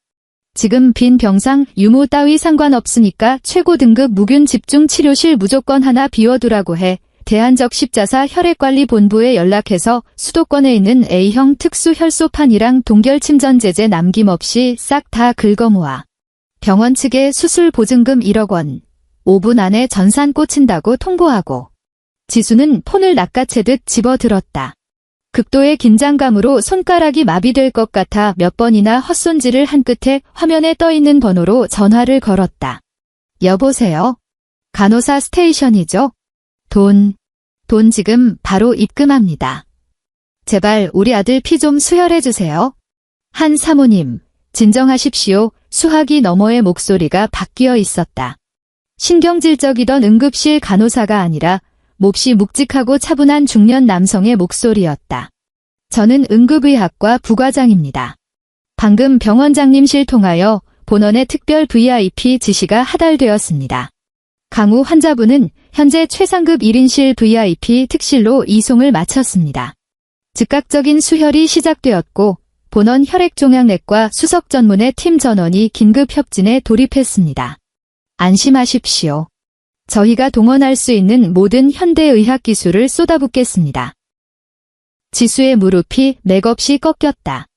지금 빈 병상 유무 따위 상관없으니까 최고 등급 무균 집중 치료실 무조건 하나 비워두라고 해. 대한적십자사 혈액관리본부에 연락해서 수도권에 있는 A형 특수 혈소판이랑 동결침전 제제 남김없이 싹 다 긁어모아. 병원 측에 수술 보증금 1억 원, 5분 안에 전산 꽂힌다고 통보하고. 지수는 폰을 낚아채듯 집어들었다. 극도의 긴장감으로 손가락이 마비될 것 같아 몇 번이나 헛손질을 한 끝에 화면에 떠있는 번호로 전화를 걸었다. 여보세요? 간호사 스테이션이죠? 돈 지금 바로 입금합니다. 제발 우리 아들 피 좀 수혈해주세요. 한 사모님, 진정하십시오. 수화기 너머의 목소리가 바뀌어 있었다. 신경질적이던 응급실 간호사가 아니라 몹시 묵직하고 차분한 중년 남성의 목소리였다. 저는 응급의학과 부과장입니다. 방금 병원장님실 통하여 본원의 특별 VIP 지시가 하달되었습니다. 강우 환자분은 현재 최상급 1인실 VIP 특실로 이송을 마쳤습니다. 즉각적인 수혈이 시작되었고 본원 혈액종양내과 수석 전문의 팀 전원이 긴급 협진에 돌입했습니다. 안심하십시오. 저희가 동원할 수 있는 모든 현대의학 기술을 쏟아붓겠습니다. 지수의 무릎이 맥없이 꺾였다.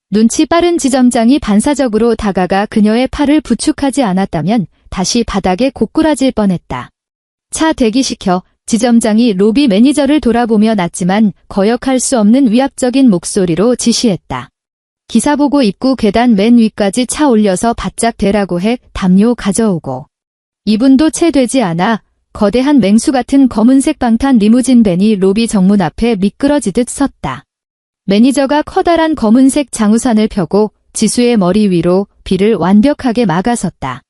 눈치 빠른 지점장이 반사적으로 다가가 그녀의 팔을 부축하지 않았다면 다시 바닥에 고꾸라질 뻔했다. 차 대기시켜 지점장이 로비 매니저를 돌아보며 낮지만 거역할 수 없는 위압적인 목소리로 지시했다. 기사보고 입구 계단 맨 위까지 차 올려서 바짝 대라고 해 담요 가져오고. 2분도 채 되지 않아 거대한 맹수 같은 검은색 방탄 리무진 밴이 로비 정문 앞에 미끄러지듯 섰다. 매니저가 커다란 검은색 장우산을 펴고 지수의 머리 위로 비를 완벽하게 막아섰다.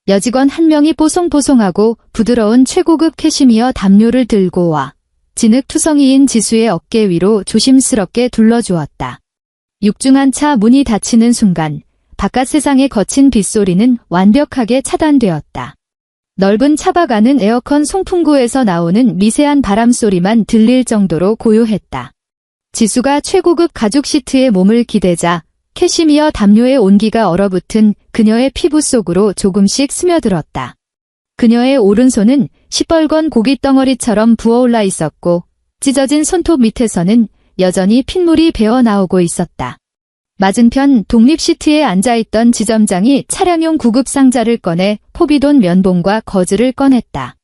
여직원 한 명이 뽀송뽀송하고 부드러운 최고급 캐시미어 담요를 들고 와 진흙투성이인 지수의 어깨 위로 조심스럽게 둘러주었다. 육중한 차 문이 닫히는 순간 바깥 세상의 거친 빗소리는 완벽하게 차단되었다. 넓은 차박 안은 에어컨 송풍구에서 나오는 미세한 바람소리만 들릴 정도로 고요했다. 지수가 최고급 가죽 시트에 몸을 기대자 캐시미어 담요의 온기가 얼어붙은 그녀의 피부 속으로 조금씩 스며들었다. 그녀의 오른손은 시뻘건 고깃덩어리처럼 부어올라 있었고 찢어진 손톱 밑에서는 여전히 핏물이 배어나오고 있었다. 맞은편 독립 시트에 앉아있던 지점장이 차량용 구급 상자를 꺼내 포비돈 면봉과 거즈를 꺼냈다.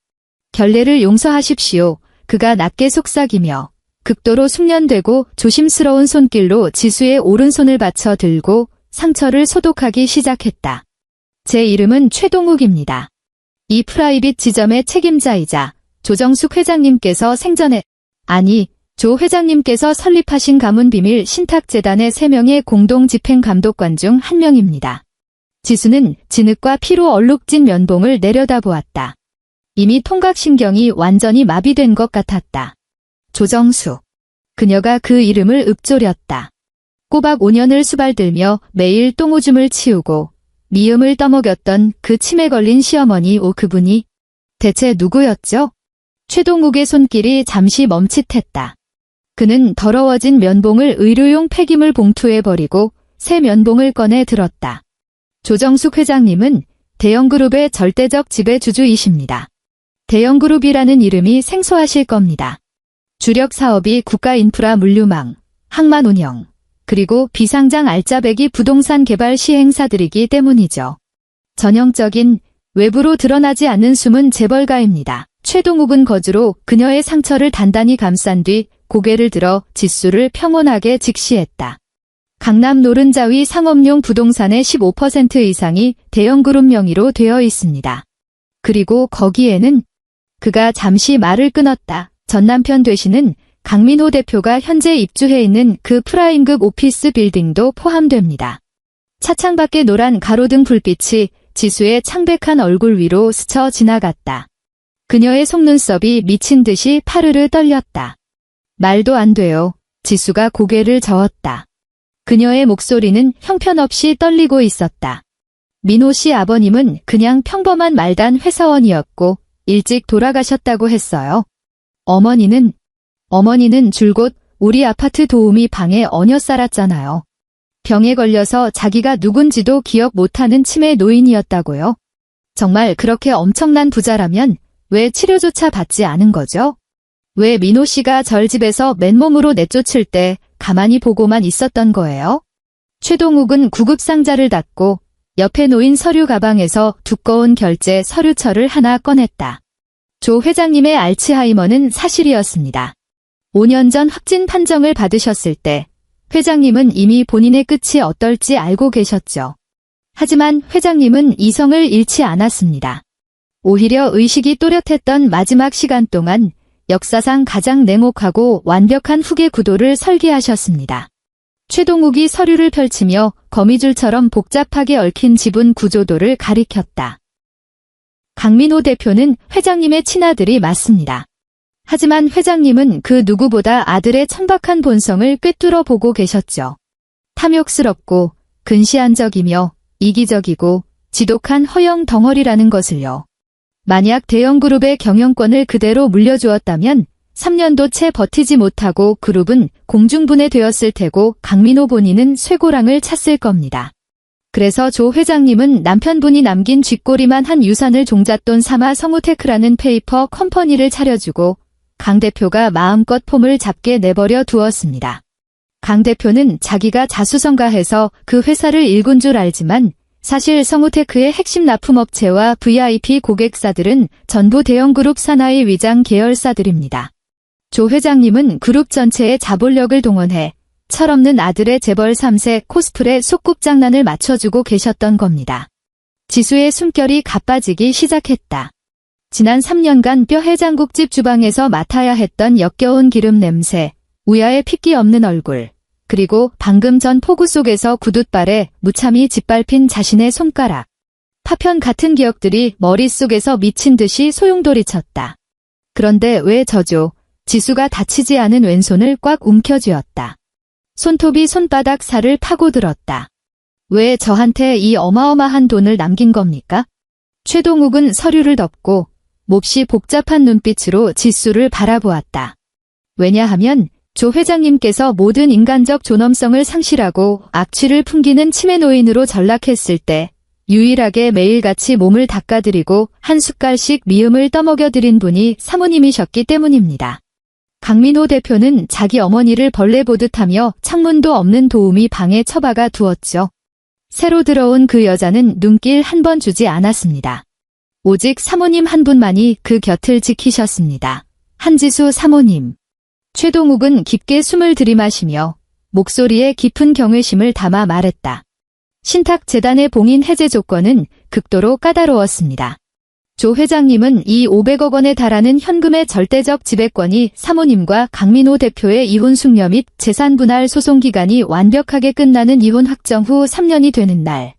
결례를 용서하십시오. 그가 낮게 속삭이며 극도로 숙련되고 조심스러운 손길로 지수의 오른손을 받쳐 들고 상처를 소독하기 시작했다. 제 이름은 최동욱입니다. 이 프라이빗 지점의 책임자이자 조정숙 회장님께서 생전에 조 회장님께서 설립하신 가문비밀 신탁재단의 3명의 공동 집행감독관 중 한 명입니다. 지수는 진흙과 피로 얼룩진 면봉을 내려다보았다. 이미 통각신경이 완전히 마비된 것 같았다. 조정숙. 그녀가 그 이름을 읊조렸다. 꼬박 5년을 수발들며 매일 똥오줌을 치우고 미음을 떠먹였던 그 침에 걸린 시어머니 그분이 대체 누구였죠? 최동욱의 손길이 잠시 멈칫했다. 그는 더러워진 면봉을 의료용 폐기물 봉투에 버리고 새 면봉을 꺼내 들었다. 조정숙 회장님은 대형그룹의 절대적 지배주주이십니다. 대형그룹이라는 이름이 생소하실 겁니다. 주력 사업이 국가인프라 물류망, 항만 운영, 그리고 비상장 알짜배기 부동산 개발 시행사들이기 때문이죠. 전형적인 외부로 드러나지 않는 숨은 재벌가입니다. 최동욱은 거즈로 그녀의 상처를 단단히 감싼 뒤 고개를 들어 지수를 평온하게 직시했다. 강남 노른자위 상업용 부동산의 15% 이상이 대형그룹 명의로 되어 있습니다. 그리고 거기에는 그가 잠시 말을 끊었다. 전 남편 되시는 강민호 대표가 현재 입주해 있는 그 프라임급 오피스 빌딩도 포함됩니다. 차창밖에 노란 가로등 불빛이 지수의 창백한 얼굴 위로 스쳐 지나갔다. 그녀의 속눈썹이 미친 듯이 파르르 떨렸다. 말도 안 돼요. 지수가 고개를 저었다. 그녀의 목소리는 형편없이 떨리고 있었다. 민호 씨 아버님은 그냥 평범한 말단 회사원이었고 일찍 돌아가셨다고 했어요. 어머니는 줄곧 우리 아파트 도우미 방에 얹혀 살았잖아요. 병에 걸려서 자기가 누군지도 기억 못하는 치매 노인이었다고요. 정말 그렇게 엄청난 부자라면 왜 치료조차 받지 않은 거죠? 왜 민호 씨가 절 집에서 맨몸으로 내쫓을 때 가만히 보고만 있었던 거예요? 최동욱은 구급 상자를 닫고 옆에 놓인 서류 가방에서 두꺼운 결제 서류철을 하나 꺼냈다. 조 회장님의 알츠하이머는 사실이었습니다. 5년 전 확진 판정을 받으셨을 때 회장님은 이미 본인의 끝이 어떨지 알고 계셨죠. 하지만 회장님은 이성을 잃지 않았습니다. 오히려 의식이 또렷했던 마지막 시간 동안 역사상 가장 냉혹하고 완벽한 후계 구도를 설계하셨습니다. 최동욱이 서류를 펼치며 거미줄처럼 복잡하게 얽힌 지분 구조도를 가리켰다. 강민호 대표는 회장님의 친아들이 맞습니다. 하지만 회장님은 그 누구보다 아들의 천박한 본성을 꿰뚫어 보고 계셨죠. 탐욕스럽고 근시안적이며 이기적이고 지독한 허영 덩어리라는 것을요. 만약 대형그룹의 경영권을 그대로 물려주었다면 3년도 채 버티지 못하고 그룹은 공중분해되었을 테고 강민호 본인은 쇠고랑을 찼을 겁니다. 그래서 조 회장님은 남편분이 남긴 쥐꼬리만 한 유산을 종잣돈 삼아 성우테크라는 페이퍼 컴퍼니를 차려주고 강 대표가 마음껏 폼을 잡게 내버려 두었습니다. 강 대표는 자기가 자수성가해서 그 회사를 일군 줄 알지만 사실 성우테크의 핵심 납품업체와 VIP 고객사들은 전부 대형그룹 산하의 위장 계열사들입니다. 조 회장님은 그룹 전체의 자본력을 동원해 철없는 아들의 재벌 3세 코스프레 속꿉장난을 맞춰주고 계셨던 겁니다. 지수의 숨결이 가빠지기 시작했다. 지난 3년간 뼈 해장국집 주방에서 맡아야 했던 역겨운 기름 냄새, 우야의 핏기 없는 얼굴, 그리고 방금 전 폭우 속에서 구둣발에 무참히 짓밟힌 자신의 손가락. 파편 같은 기억들이 머릿속에서 미친 듯이 소용돌이쳤다. 그런데 왜 저조, 지수가 다치지 않은 왼손을 꽉 움켜쥐었다. 손톱이 손바닥 살을 파고들었다. 왜 저한테 이 어마어마한 돈을 남긴 겁니까? 최동욱은 서류를 덮고 몹시 복잡한 눈빛으로 지수를 바라보았다. 왜냐하면 조 회장님께서 모든 인간적 존엄성을 상실하고 악취를 풍기는 치매 노인으로 전락했을 때 유일하게 매일같이 몸을 닦아드리고 한 숟갈씩 미음을 떠먹여드린 분이 사모님이셨기 때문입니다. 강민호 대표는 자기 어머니를 벌레 보듯하며 창문도 없는 도우미 방에 처박아 두었죠. 새로 들어온 그 여자는 눈길 한 번 주지 않았습니다. 오직 사모님 한 분만이 그 곁을 지키셨습니다. 한지수 사모님. 최동욱은 깊게 숨을 들이마시며 목소리에 깊은 경외심을 담아 말했다. 신탁재단의 봉인 해제 조건은 극도로 까다로웠습니다. 조 회장님은 이 500억 원에 달하는 현금의 절대적 지배권이 사모님과 강민호 대표의 이혼 숙려 및 재산 분할 소송 기간이 완벽하게 끝나는 이혼 확정 후 3년이 되는 날,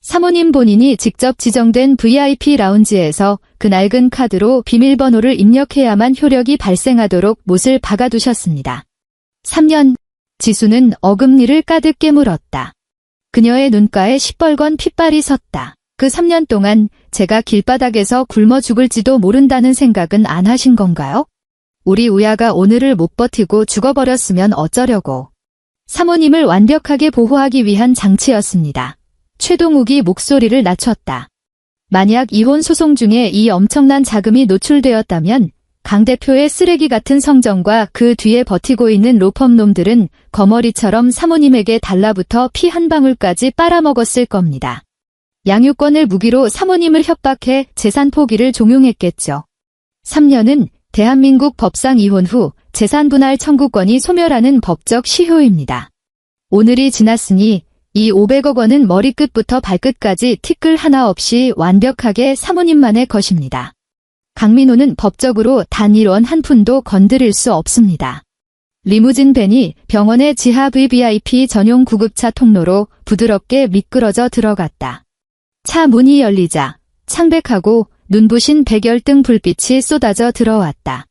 사모님 본인이 직접 지정된 VIP 라운지에서 그 낡은 카드로 비밀번호를 입력해야만 효력이 발생하도록 못을 박아두셨습니다. 3년, 지수는 어금니를 가득 깨물었다. 그녀의 눈가에 시뻘건 핏발이 섰다. 그 3년 동안 제가 길바닥에서 굶어 죽을지도 모른다는 생각은 안 하신 건가요? 우리 우야가 오늘을 못 버티고 죽어버렸으면 어쩌려고. 사모님을 완벽하게 보호하기 위한 장치였습니다. 최동욱이 목소리를 낮췄다. 만약 이혼 소송 중에 이 엄청난 자금이 노출되었다면 강 대표의 쓰레기 같은 성정과 그 뒤에 버티고 있는 로펌 놈들은 거머리처럼 사모님에게 달라붙어 피 한 방울까지 빨아먹었을 겁니다. 양육권을 무기로 사모님을 협박해 재산 포기를 종용했겠죠. 3년은 대한민국 법상 이혼 후 재산 분할 청구권이 소멸하는 법적 시효입니다. 오늘이 지났으니 이 500억 원은 머리끝부터 발끝까지 티끌 하나 없이 완벽하게 사모님만의 것입니다. 강민호는 법적으로 단 1원 한 푼도 건드릴 수 없습니다. 리무진 밴이 병원의 지하 VVIP 전용 구급차 통로로 부드럽게 미끄러져 들어갔다. 차 문이 열리자 창백하고 눈부신 백열등 불빛이 쏟아져 들어왔다.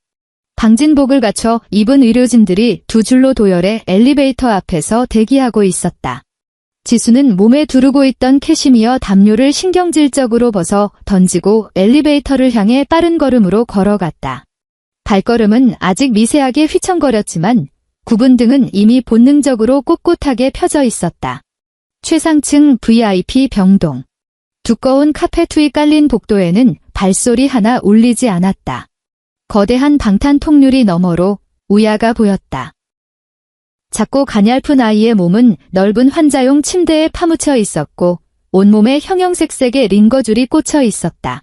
방진복을 갖춰 입은 의료진들이 두 줄로 도열해 엘리베이터 앞에서 대기하고 있었다. 지수는 몸에 두르고 있던 캐시미어 담요를 신경질적으로 벗어 던지고 엘리베이터를 향해 빠른 걸음으로 걸어갔다. 발걸음은 아직 미세하게 휘청거렸지만 구분등은 이미 본능적으로 꼿꼿하게 펴져 있었다. 최상층 VIP 병동. 두꺼운 카페트 위 깔린 복도에는 발소리 하나 울리지 않았다. 거대한 방탄 통유리 너머로 우야가 보였다. 작고 가냘픈 아이의 몸은 넓은 환자용 침대에 파묻혀 있었고 온몸에 형형색색의 링거줄이 꽂혀 있었다.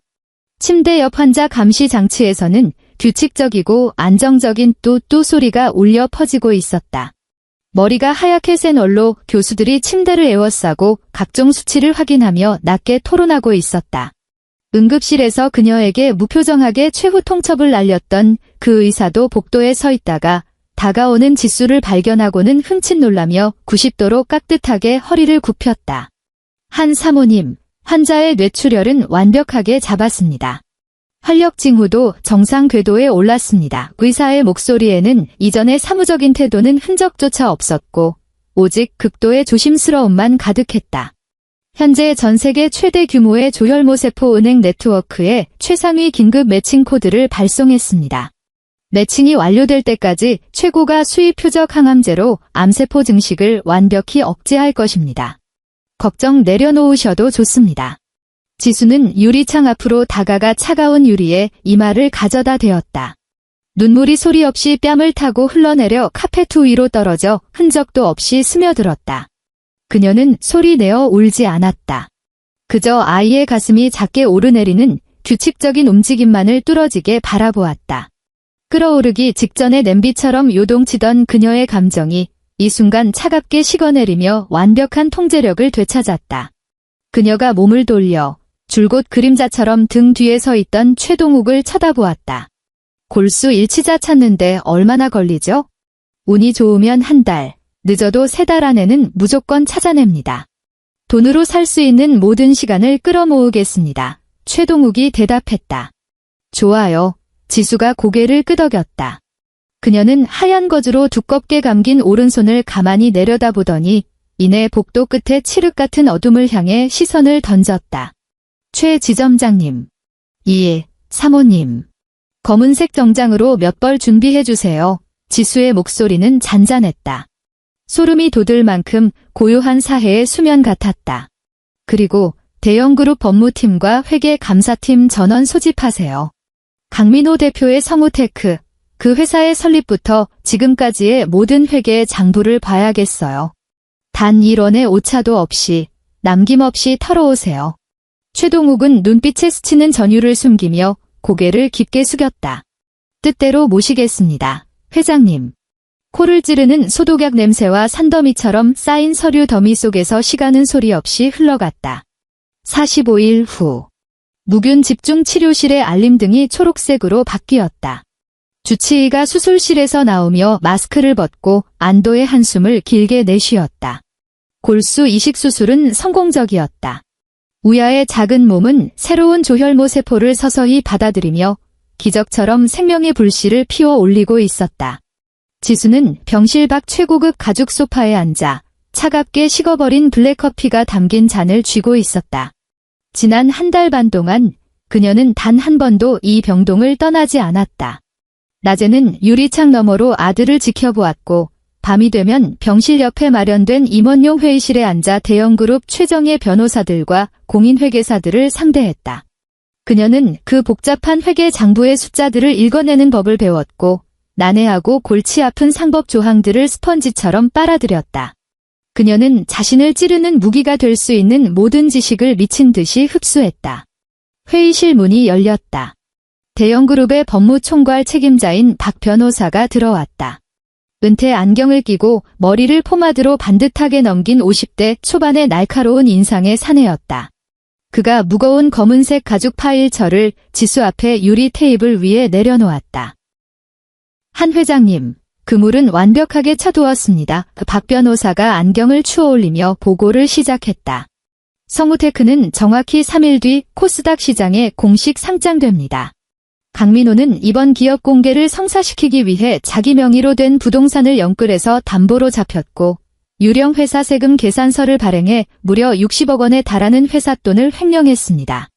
침대 옆 환자 감시 장치에서는 규칙적이고 안정적인 뚜뚜 소리가 울려 퍼지고 있었다. 머리가 하얗게 센 얼로 교수들이 침대를 에워싸고 각종 수치를 확인하며 낮게 토론하고 있었다. 응급실에서 그녀에게 무표정하게 최후 통첩을 날렸던 그 의사도 복도에 서 있다가 다가오는 지수를 발견하고는 흠칫 놀라며 90도로 깍듯하게 허리를 굽혔다. 한 사모님, 환자의 뇌출혈은 완벽하게 잡았습니다. 활력 징후도 정상 궤도에 올랐습니다. 의사의 목소리에는 이전의 사무적인 태도는 흔적조차 없었고 오직 극도의 조심스러움만 가득했다. 현재 전 세계 최대 규모의 조혈모세포 은행 네트워크에 최상위 긴급 매칭 코드를 발송했습니다. 매칭이 완료될 때까지 최고가 수입 표적 항암제로 암세포 증식을 완벽히 억제할 것입니다. 걱정 내려놓으셔도 좋습니다. 지수는 유리창 앞으로 다가가 차가운 유리에 이마를 가져다 대었다. 눈물이 소리 없이 뺨을 타고 흘러내려 카페트 위로 떨어져 흔적도 없이 스며들었다. 그녀는 소리내어 울지 않았다. 그저 아이의 가슴이 작게 오르내리는 규칙적인 움직임만을 뚫어지게 바라보았다. 끓어오르기 직전의 냄비처럼 요동치던 그녀의 감정이 이 순간 차갑게 식어내리며 완벽한 통제력을 되찾았다. 그녀가 몸을 돌려 줄곧 그림자처럼 등 뒤에 서 있던 최동욱을 쳐다보았다. 골수 일치자 찾는데 얼마나 걸리죠? 운이 좋으면 한 달, 늦어도 3달 안에는 무조건 찾아냅니다. 돈으로 살 수 있는 모든 시간을 끌어모으겠습니다. 최동욱이 대답했다. 좋아요. 지수가 고개를 끄덕였다. 그녀는 하얀 거즈로 두껍게 감긴 오른손을 가만히 내려다보더니 이내 복도 끝에 칠흑 같은 어둠을 향해 시선을 던졌다. 최 지점장님. 사모님. 검은색 정장으로 몇 벌 준비해주세요. 지수의 목소리는 잔잔했다. 소름이 돋을 만큼 고요한 사해의 수면 같았다. 그리고 대형그룹 법무팀과 회계 감사팀 전원 소집하세요. 강민호 대표의 성우테크, 그 회사의 설립부터 지금까지의 모든 회계의 장부를 봐야겠어요. 단 1원의 오차도 없이 남김없이 털어오세요. 최동욱은 눈빛에 스치는 전율을 숨기며 고개를 깊게 숙였다. 뜻대로 모시겠습니다. 회장님. 코를 찌르는 소독약 냄새와 산더미처럼 쌓인 서류 더미 속에서 시간은 소리 없이 흘러갔다. 45일 후. 무균 집중치료실의 알림등이 초록색으로 바뀌었다. 주치의가 수술실에서 나오며 마스크를 벗고 안도의 한숨을 길게 내쉬었다. 골수 이식 수술은 성공적이었다. 우야의 작은 몸은 새로운 조혈모 세포를 서서히 받아들이며 기적처럼 생명의 불씨를 피워 올리고 있었다. 지수는 병실 밖 최고급 가죽 소파에 앉아 차갑게 식어버린 블랙커피가 담긴 잔을 쥐고 있었다. 지난 한 달 반 동안 그녀는 단 한 번도 이 병동을 떠나지 않았다. 낮에는 유리창 너머로 아들을 지켜보았고 밤이 되면 병실 옆에 마련된 임원용 회의실에 앉아 대형그룹 최정예 변호사들과 공인회계사들을 상대했다. 그녀는 그 복잡한 회계 장부의 숫자들을 읽어내는 법을 배웠고 난해하고 골치 아픈 상법 조항들을 스펀지처럼 빨아들였다. 그녀는 자신을 찌르는 무기가 될 수 있는 모든 지식을 미친 듯이 흡수했다. 회의실 문이 열렸다. 대형그룹의 법무총괄 책임자인 박 변호사가 들어왔다. 은퇴 안경을 끼고 머리를 포마드로 반듯하게 넘긴 50대 초반의 날카로운 인상의 사내였다. 그가 무거운 검은색 가죽 파일철을 지수 앞에 유리 테이블 위에 내려놓았다. 한 회장님, 그물은 완벽하게 쳐두었습니다. 박 변호사가 안경을 추어올리며 보고를 시작했다. 성우테크는 정확히 3일 뒤 코스닥 시장에 공식 상장됩니다. 강민호는 이번 기업 공개를 성사시키기 위해 자기 명의로 된 부동산을 영끌해서 담보로 잡혔고 유령 회사 세금 계산서를 발행해 무려 60억 원에 달하는 회사 돈을 횡령했습니다.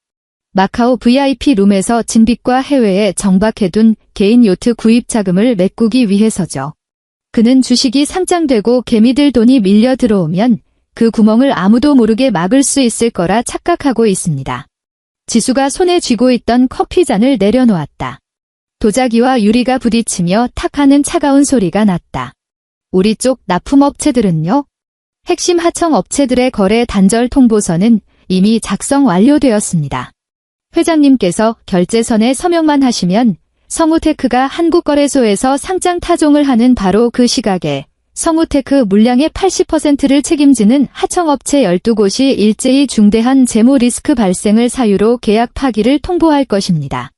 마카오 VIP 룸에서 진빚과 해외에 정박해둔 개인 요트 구입 자금을 메꾸기 위해서죠. 그는 주식이 상장되고 개미들 돈이 밀려 들어오면 그 구멍을 아무도 모르게 막을 수 있을 거라 착각하고 있습니다. 지수가 손에 쥐고 있던 커피잔을 내려놓았다. 도자기와 유리가 부딪히며 탁 하는 차가운 소리가 났다. 우리 쪽 납품업체들은요? 핵심 하청업체들의 거래 단절 통보서는 이미 작성 완료되었습니다. 회장님께서 결제선에 서명만 하시면 성우테크가 한국거래소에서 상장 타종을 하는 바로 그 시각에 성우테크 물량의 80%를 책임지는 하청업체 12곳이 일제히 중대한 재무 리스크 발생을 사유로 계약 파기를 통보할 것입니다.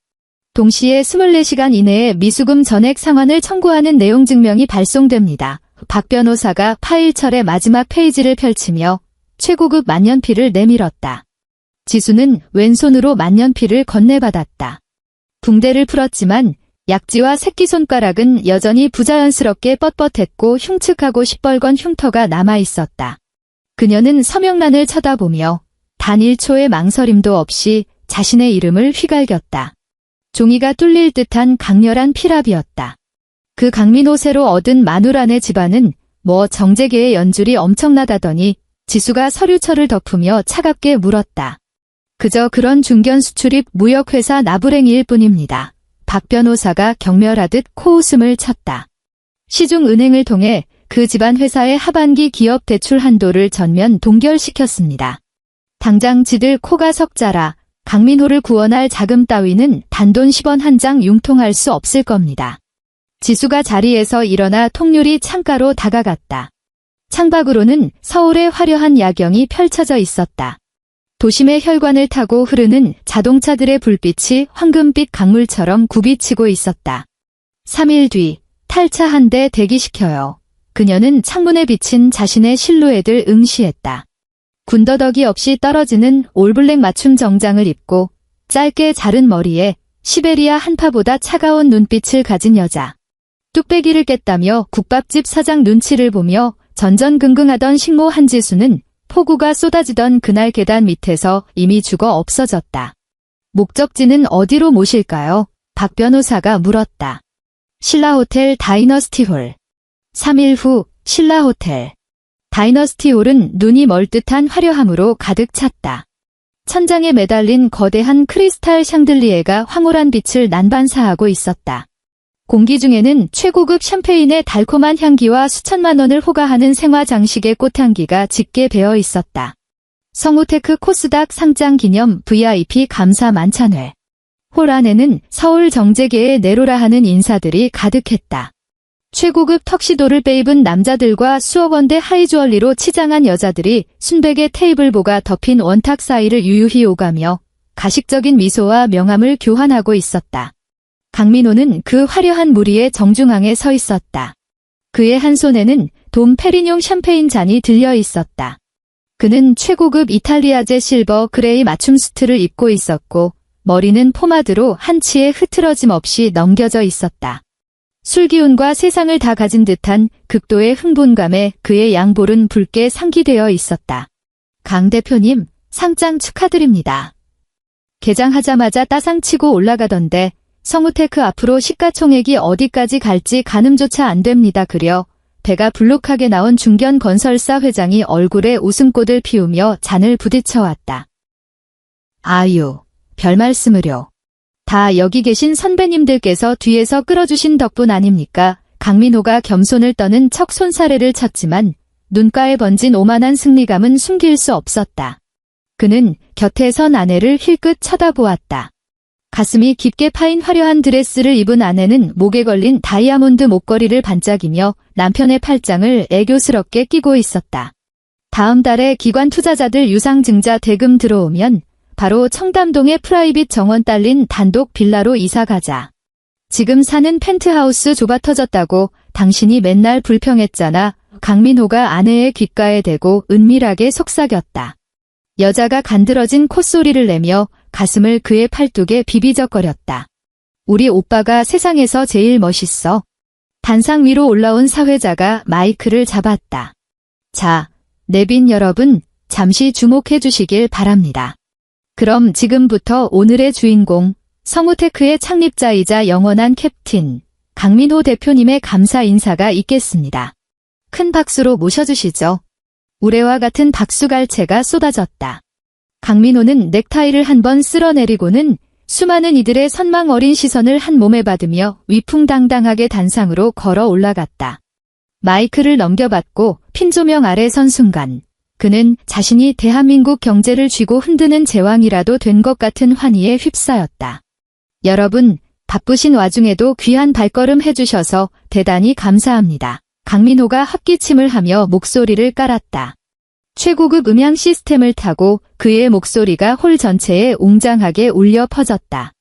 동시에 24시간 이내에 미수금 전액 상환을 청구하는 내용 증명이 발송됩니다. 박 변호사가 파일철의 마지막 페이지를 펼치며 최고급 만년필을 내밀었다. 지수는 왼손으로 만년필을 건네받았다. 붕대를 풀었지만 약지와 새끼손가락은 여전히 부자연스럽게 뻣뻣했고 흉측하고 시뻘건 흉터가 남아있었다. 그녀는 서명란을 쳐다보며 단 1초의 망설임도 없이 자신의 이름을 휘갈겼다. 종이가 뚫릴 듯한 강렬한 피랍이었다. 그 강민호 새로 얻은 마누라네 집안은 뭐 정재계의 연줄이 엄청나다더니 지수가 서류철을 덮으며 차갑게 물었다. 그저 그런 중견 수출입 무역회사 나부랭이일 뿐입니다. 박 변호사가 경멸하듯 코웃음을 쳤다. 시중은행을 통해 그 집안 회사의 하반기 기업 대출 한도를 전면 동결시켰습니다. 당장 지들 코가 석자라 강민호를 구원할 자금 따위는 단돈 10원 한 장 융통할 수 없을 겁니다. 지수가 자리에서 일어나 통유리 창가로 다가갔다. 창밖으로는 서울의 화려한 야경이 펼쳐져 있었다. 도심의 혈관을 타고 흐르는 자동차들의 불빛이 황금빛 강물처럼 굽이치고 있었다. 3일 뒤 탈차 한 대 대기시켜요. 그녀는 창문에 비친 자신의 실루엣을 응시했다. 군더더기 없이 떨어지는 올블랙 맞춤 정장을 입고 짧게 자른 머리에 시베리아 한파보다 차가운 눈빛을 가진 여자. 뚝배기를 깼다며 국밥집 사장 눈치를 보며 전전긍긍하던 식모 한지수는 폭우가 쏟아지던 그날 계단 밑에서 이미 죽어 없어졌다. 목적지는 어디로 모실까요? 박 변호사가 물었다. 신라호텔 다이너스티홀. 3일 후 신라호텔. 다이너스티홀은 눈이 멀듯한 화려함으로 가득 찼다. 천장에 매달린 거대한 크리스탈 샹들리에가 황홀한 빛을 난반사하고 있었다. 공기 중에는 최고급 샴페인의 달콤한 향기와 수천만 원을 호가하는 생화 장식의 꽃향기가 짙게 배어 있었다. 성우테크 코스닥 상장 기념 VIP 감사 만찬회. 홀 안에는 서울 정재계의 네로라 하는 인사들이 가득했다. 최고급 턱시도를 빼입은 남자들과 수억 원대 하이주얼리로 치장한 여자들이 순백의 테이블보가 덮인 원탁 사이를 유유히 오가며 가식적인 미소와 명함을 교환하고 있었다. 강민호는 그 화려한 무리의 정중앙에 서 있었다. 그의 한 손에는 돔 페리뇽 샴페인 잔이 들려 있었다. 그는 최고급 이탈리아제 실버 그레이 맞춤 수트를 입고 있었고 머리는 포마드로 한치의 흐트러짐 없이 넘겨져 있었다. 술기운과 세상을 다 가진 듯한 극도의 흥분감에 그의 양볼은 붉게 상기되어 있었다. 강 대표님, 상장 축하드립니다. 개장하자마자 따상치고 올라가던데 성우테크 앞으로 시가총액이 어디까지 갈지 가늠조차 안 됩니다. 그려 배가 불룩하게 나온 중견 건설사 회장이 얼굴에 웃음꽃을 피우며 잔을 부딪혀왔다. 아유, 별말씀을요. 다 여기 계신 선배님들께서 뒤에서 끌어주신 덕분 아닙니까? 강민호가 겸손을 떠는 척 손사래를 쳤지만 눈가에 번진 오만한 승리감은 숨길 수 없었다. 그는 곁에 선 아내를 힐끗 쳐다보았다. 가슴이 깊게 파인 화려한 드레스를 입은 아내는 목에 걸린 다이아몬드 목걸이를 반짝이며 남편의 팔짱을 애교스럽게 끼고 있었다. 다음 달에 기관 투자자들 유상증자 대금 들어오면 바로 청담동의 프라이빗 정원 딸린 단독 빌라로 이사가자. 지금 사는 펜트하우스 좁아 터졌다고 당신이 맨날 불평했잖아. 강민호가 아내의 귓가에 대고 은밀하게 속삭였다. 여자가 간드러진 콧소리를 내며 가슴을 그의 팔뚝에 비비적거렸다. 우리 오빠가 세상에서 제일 멋있어. 단상 위로 올라온 사회자가 마이크를 잡았다. 자, 내빈 여러분, 잠시 주목해 주시길 바랍니다. 그럼 지금부터 오늘의 주인공, 성우테크의 창립자이자 영원한 캡틴, 강민호 대표님의 감사 인사가 있겠습니다. 큰 박수로 모셔주시죠. 우레와 같은 박수갈채가 쏟아졌다. 강민호는 넥타이를 한번 쓸어내리고는 수많은 이들의 선망 어린 시선을 한 몸에 받으며 위풍당당하게 단상으로 걸어 올라갔다. 마이크를 넘겨받고 핀 조명 아래 선 순간 그는 자신이 대한민국 경제를 쥐고 흔드는 제왕이라도 된 것 같은 환희에 휩싸였다. 여러분, 바쁘신 와중에도 귀한 발걸음 해주셔서 대단히 감사합니다. 강민호가 헛기침을 하며 목소리를 깔았다. 최고급 음향 시스템을 타고 그의 목소리가 홀 전체에 웅장하게 울려 퍼졌다.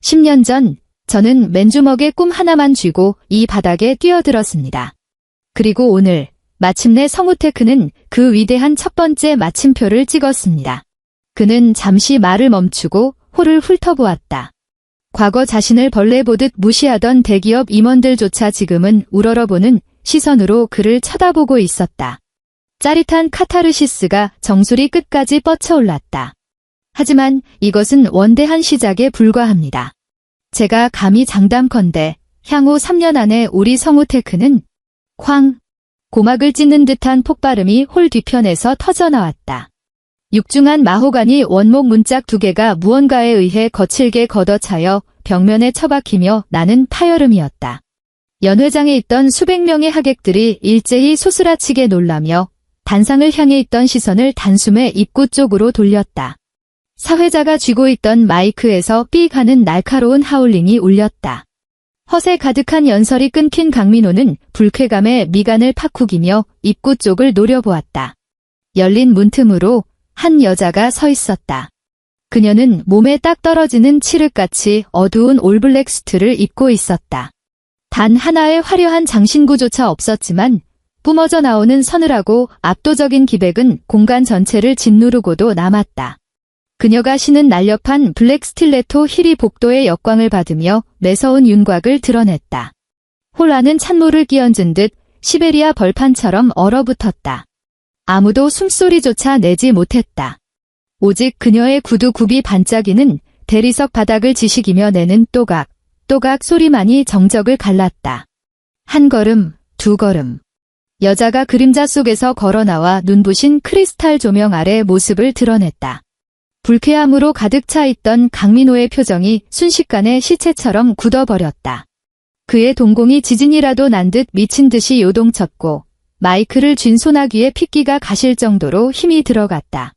10년 전 저는 맨주먹에 꿈 하나만 쥐고 이 바닥에 뛰어들었습니다. 그리고 오늘 마침내 성우테크는 그 위대한 첫 번째 마침표를 찍었습니다. 그는 잠시 말을 멈추고 홀을 훑어보았다. 과거 자신을 벌레 보듯 무시하던 대기업 임원들조차 지금은 우러러보는 시선으로 그를 쳐다보고 있었다. 짜릿한 카타르시스가 정수리 끝까지 뻗쳐올랐다. 하지만 이것은 원대한 시작에 불과합니다. 제가 감히 장담컨대 향후 3년 안에 우리 성우테크는 고막을 찢는 듯한 폭발음이 홀 뒤편에서 터져나왔다. 육중한 마호가니 원목 문짝 2개가 무언가에 의해 거칠게 걷어차여 벽면에 처박히며 나는 파열음이었다. 연회장에 있던 수백 명의 하객들이 일제히 소스라치게 놀라며 단상을 향해 있던 시선을 단숨에 입구 쪽으로 돌렸다. 사회자가 쥐고 있던 마이크에서 삑 하는 날카로운 하울링이 울렸다. 허세 가득한 연설이 끊긴 강민호는 불쾌감에 미간을 파쿠기며 입구 쪽을 노려보았다. 열린 문틈으로 한 여자가 서 있었다. 그녀는 몸에 딱 떨어지는 칠흑같이 어두운 올블랙 수트를 입고 있었다. 단 하나의 화려한 장신구조차 없었지만 뿜어져 나오는 서늘하고 압도적인 기백은 공간 전체를 짓누르고도 남았다. 그녀가 신은 날렵한 블랙 스틸레토 힐이 복도의 역광을 받으며 매서운 윤곽을 드러냈다. 홀 안은 찬물을 끼얹은 듯 시베리아 벌판처럼 얼어붙었다. 아무도 숨소리조차 내지 못했다. 오직 그녀의 구두 굽이 반짝이는 대리석 바닥을 지식이며 내는 또각 소리만이 정적을 갈랐다. 한 걸음, 두 걸음. 여자가 그림자 속에서 걸어나와 눈부신 크리스탈 조명 아래 모습을 드러냈다. 불쾌함으로 가득 차 있던 강민호의 표정이 순식간에 시체처럼 굳어버렸다. 그의 동공이 지진이라도 난 듯 미친 듯이 요동쳤고 마이크를 쥔 소나귀에 핏기가 가실 정도로 힘이 들어갔다.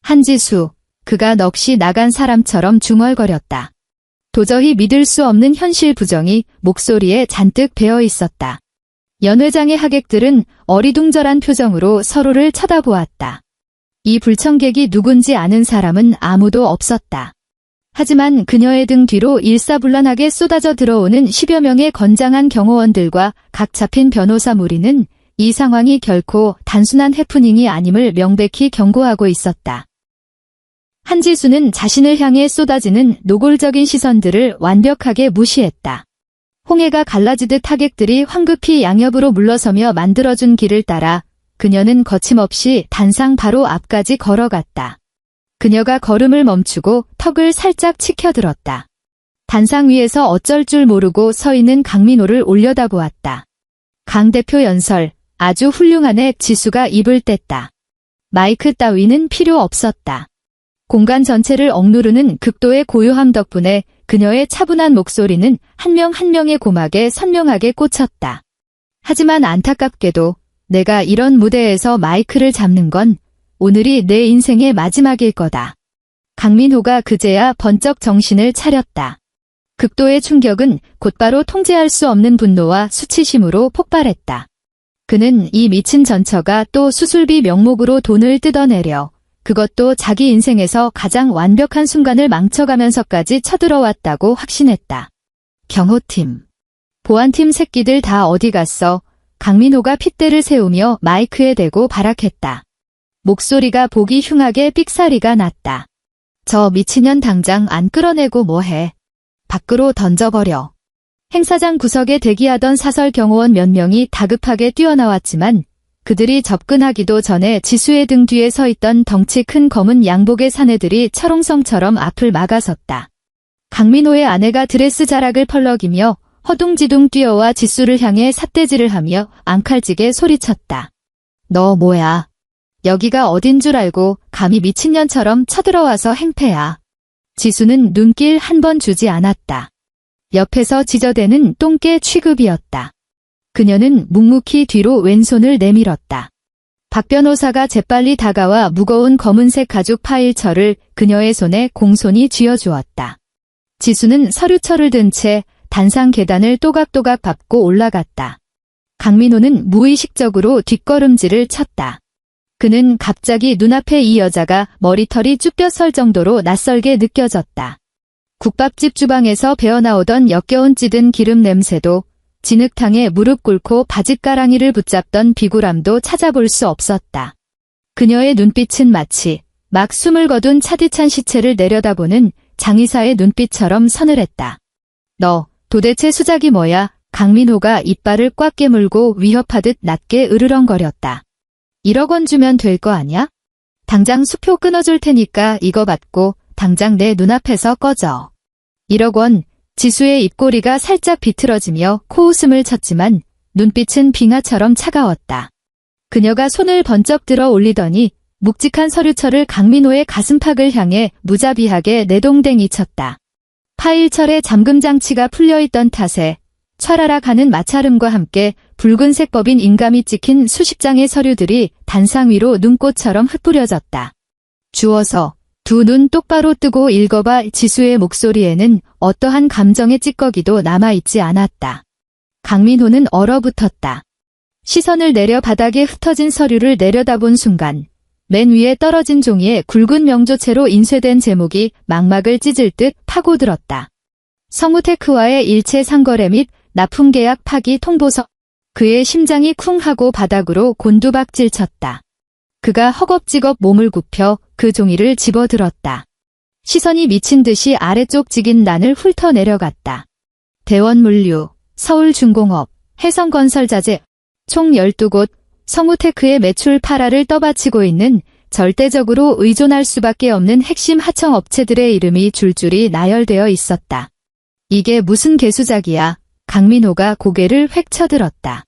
한지수, 그가 넋이 나간 사람처럼 중얼거렸다. 도저히 믿을 수 없는 현실 부정이 목소리에 잔뜩 배어 있었다. 연회장의 하객들은 어리둥절한 표정으로 서로를 쳐다보았다. 이 불청객이 누군지 아는 사람은 아무도 없었다. 하지만 그녀의 등 뒤로 일사불란하게 쏟아져 들어오는 10여 명의 건장한 경호원들과 각 잡힌 변호사 무리는 이 상황이 결코 단순한 해프닝이 아님을 명백히 경고하고 있었다. 한지수는 자신을 향해 쏟아지는 노골적인 시선들을 완벽하게 무시했다. 홍해가 갈라지듯 하객들이 황급히 양옆으로 물러서며 만들어준 길을 따라 그녀는 거침없이 단상 바로 앞까지 걸어갔다. 그녀가 걸음을 멈추고 턱을 살짝 치켜들었다. 단상 위에서 어쩔 줄 모르고 서 있는 강민호를 올려다보았다. 강 대표 연설, 아주 훌륭하네. 지수가 입을 뗐다. 마이크 따위는 필요 없었다. 공간 전체를 억누르는 극도의 고요함 덕분에 그녀의 차분한 목소리는 한 명 한 명의 고막에 선명하게 꽂혔다. 하지만 안타깝게도 내가 이런 무대에서 마이크를 잡는 건 오늘이 내 인생의 마지막일 거다. 강민호가 그제야 번쩍 정신을 차렸다. 극도의 충격은 곧바로 통제할 수 없는 분노와 수치심으로 폭발했다. 그는 이 미친 전처가 또 수술비 명목으로 돈을 뜯어내려 그것도 자기 인생에서 가장 완벽한 순간을 망쳐가면서까지 쳐들어왔다고 확신했다. 경호팀, 보안팀 새끼들 다 어디 갔어? 강민호가 핏대를 세우며 마이크에 대고 발악했다. 목소리가 보기 흉하게 삑사리가 났다. 저 미친년 당장 안 끌어내고 뭐해. 밖으로 던져버려. 행사장 구석에 대기하던 사설 경호원 몇 명이 다급하게 뛰어나왔지만 그들이 접근하기도 전에 지수의 등 뒤에 서 있던 덩치 큰 검은 양복의 사내들이 철옹성처럼 앞을 막아섰다. 강민호의 아내가 드레스 자락을 펄럭이며 허둥지둥 뛰어와 지수를 향해 삿대질을 하며 앙칼지게 소리쳤다. 너 뭐야? 여기가 어딘 줄 알고 감히 미친년처럼 쳐들어와서 행패야. 지수는 눈길 한 번 주지 않았다. 옆에서 지저대는 똥개 취급이었다. 그녀는 묵묵히 뒤로 왼손을 내밀었다. 박 변호사가 재빨리 다가와 무거운 검은색 가죽 파일철을 그녀의 손에 공손히 쥐어주었다. 지수는 서류철을 든 채 단상 계단을 또각또각 밟고 올라갔다. 강민호는 무의식적으로 뒷걸음질을 쳤다. 그는 갑자기 눈앞에 이 여자가 머리털이 쭈뼛설 정도로 낯설게 느껴졌다. 국밥집 주방에서 배어나오던 역겨운 찌든 기름 냄새도 진흙탕에 무릎 꿇고 바짓가랑이를 붙잡던 비굴함도 찾아볼 수 없었다. 그녀의 눈빛은 마치 막 숨을 거둔 차디찬 시체를 내려다보는 장의사의 눈빛처럼 서늘했다. 너 도대체 수작이 뭐야? 강민호가 이빨을 꽉 깨물고 위협하듯 낮게 으르렁거렸다. 1억 원 주면 될 거 아냐? 당장 수표 끊어줄 테니까 이거 받고 당장 내 눈앞에서 꺼져. 1억 원. 지수의 입꼬리가 살짝 비틀어지며 코웃음을 쳤지만 눈빛은 빙하처럼 차가웠다. 그녀가 손을 번쩍 들어 올리더니 묵직한 서류철을 강민호의 가슴팍을 향해 무자비하게 내동댕이 쳤다. 파일철에 잠금장치가 풀려있던 탓에 촤라락 하는 마찰음과 함께 붉은색 법인 인감이 찍힌 수십 장의 서류들이 단상 위로 눈꽃처럼 흩뿌려졌다. 주워서 두 눈 똑바로 뜨고 읽어봐. 지수의 목소리에는 어떠한 감정의 찌꺼기도 남아있지 않았다. 강민호는 얼어붙었다. 시선을 내려 바닥에 흩어진 서류를 내려다본 순간 맨 위에 떨어진 종이에 굵은 명조체로 인쇄된 제목이 망막을 찢을 듯 파고들었다. 성우테크와의 일체 상거래 및 납품계약 파기 통보서. 그의 심장이 쿵 하고 바닥으로 곤두박질 쳤다. 그가 허겁지겁 몸을 굽혀 그 종이를 집어들었다. 시선이 미친 듯이 아래쪽 직인 난을 훑어 내려갔다. 대원물류, 서울중공업, 해성건설자재, 총 12곳, 성우테크의 매출 8화를 떠받치고 있는 절대적으로 의존할 수밖에 없는 핵심 하청업체들의 이름이 줄줄이 나열되어 있었다. 이게 무슨 개수작이야? 강민호가 고개를 획 쳐들었다.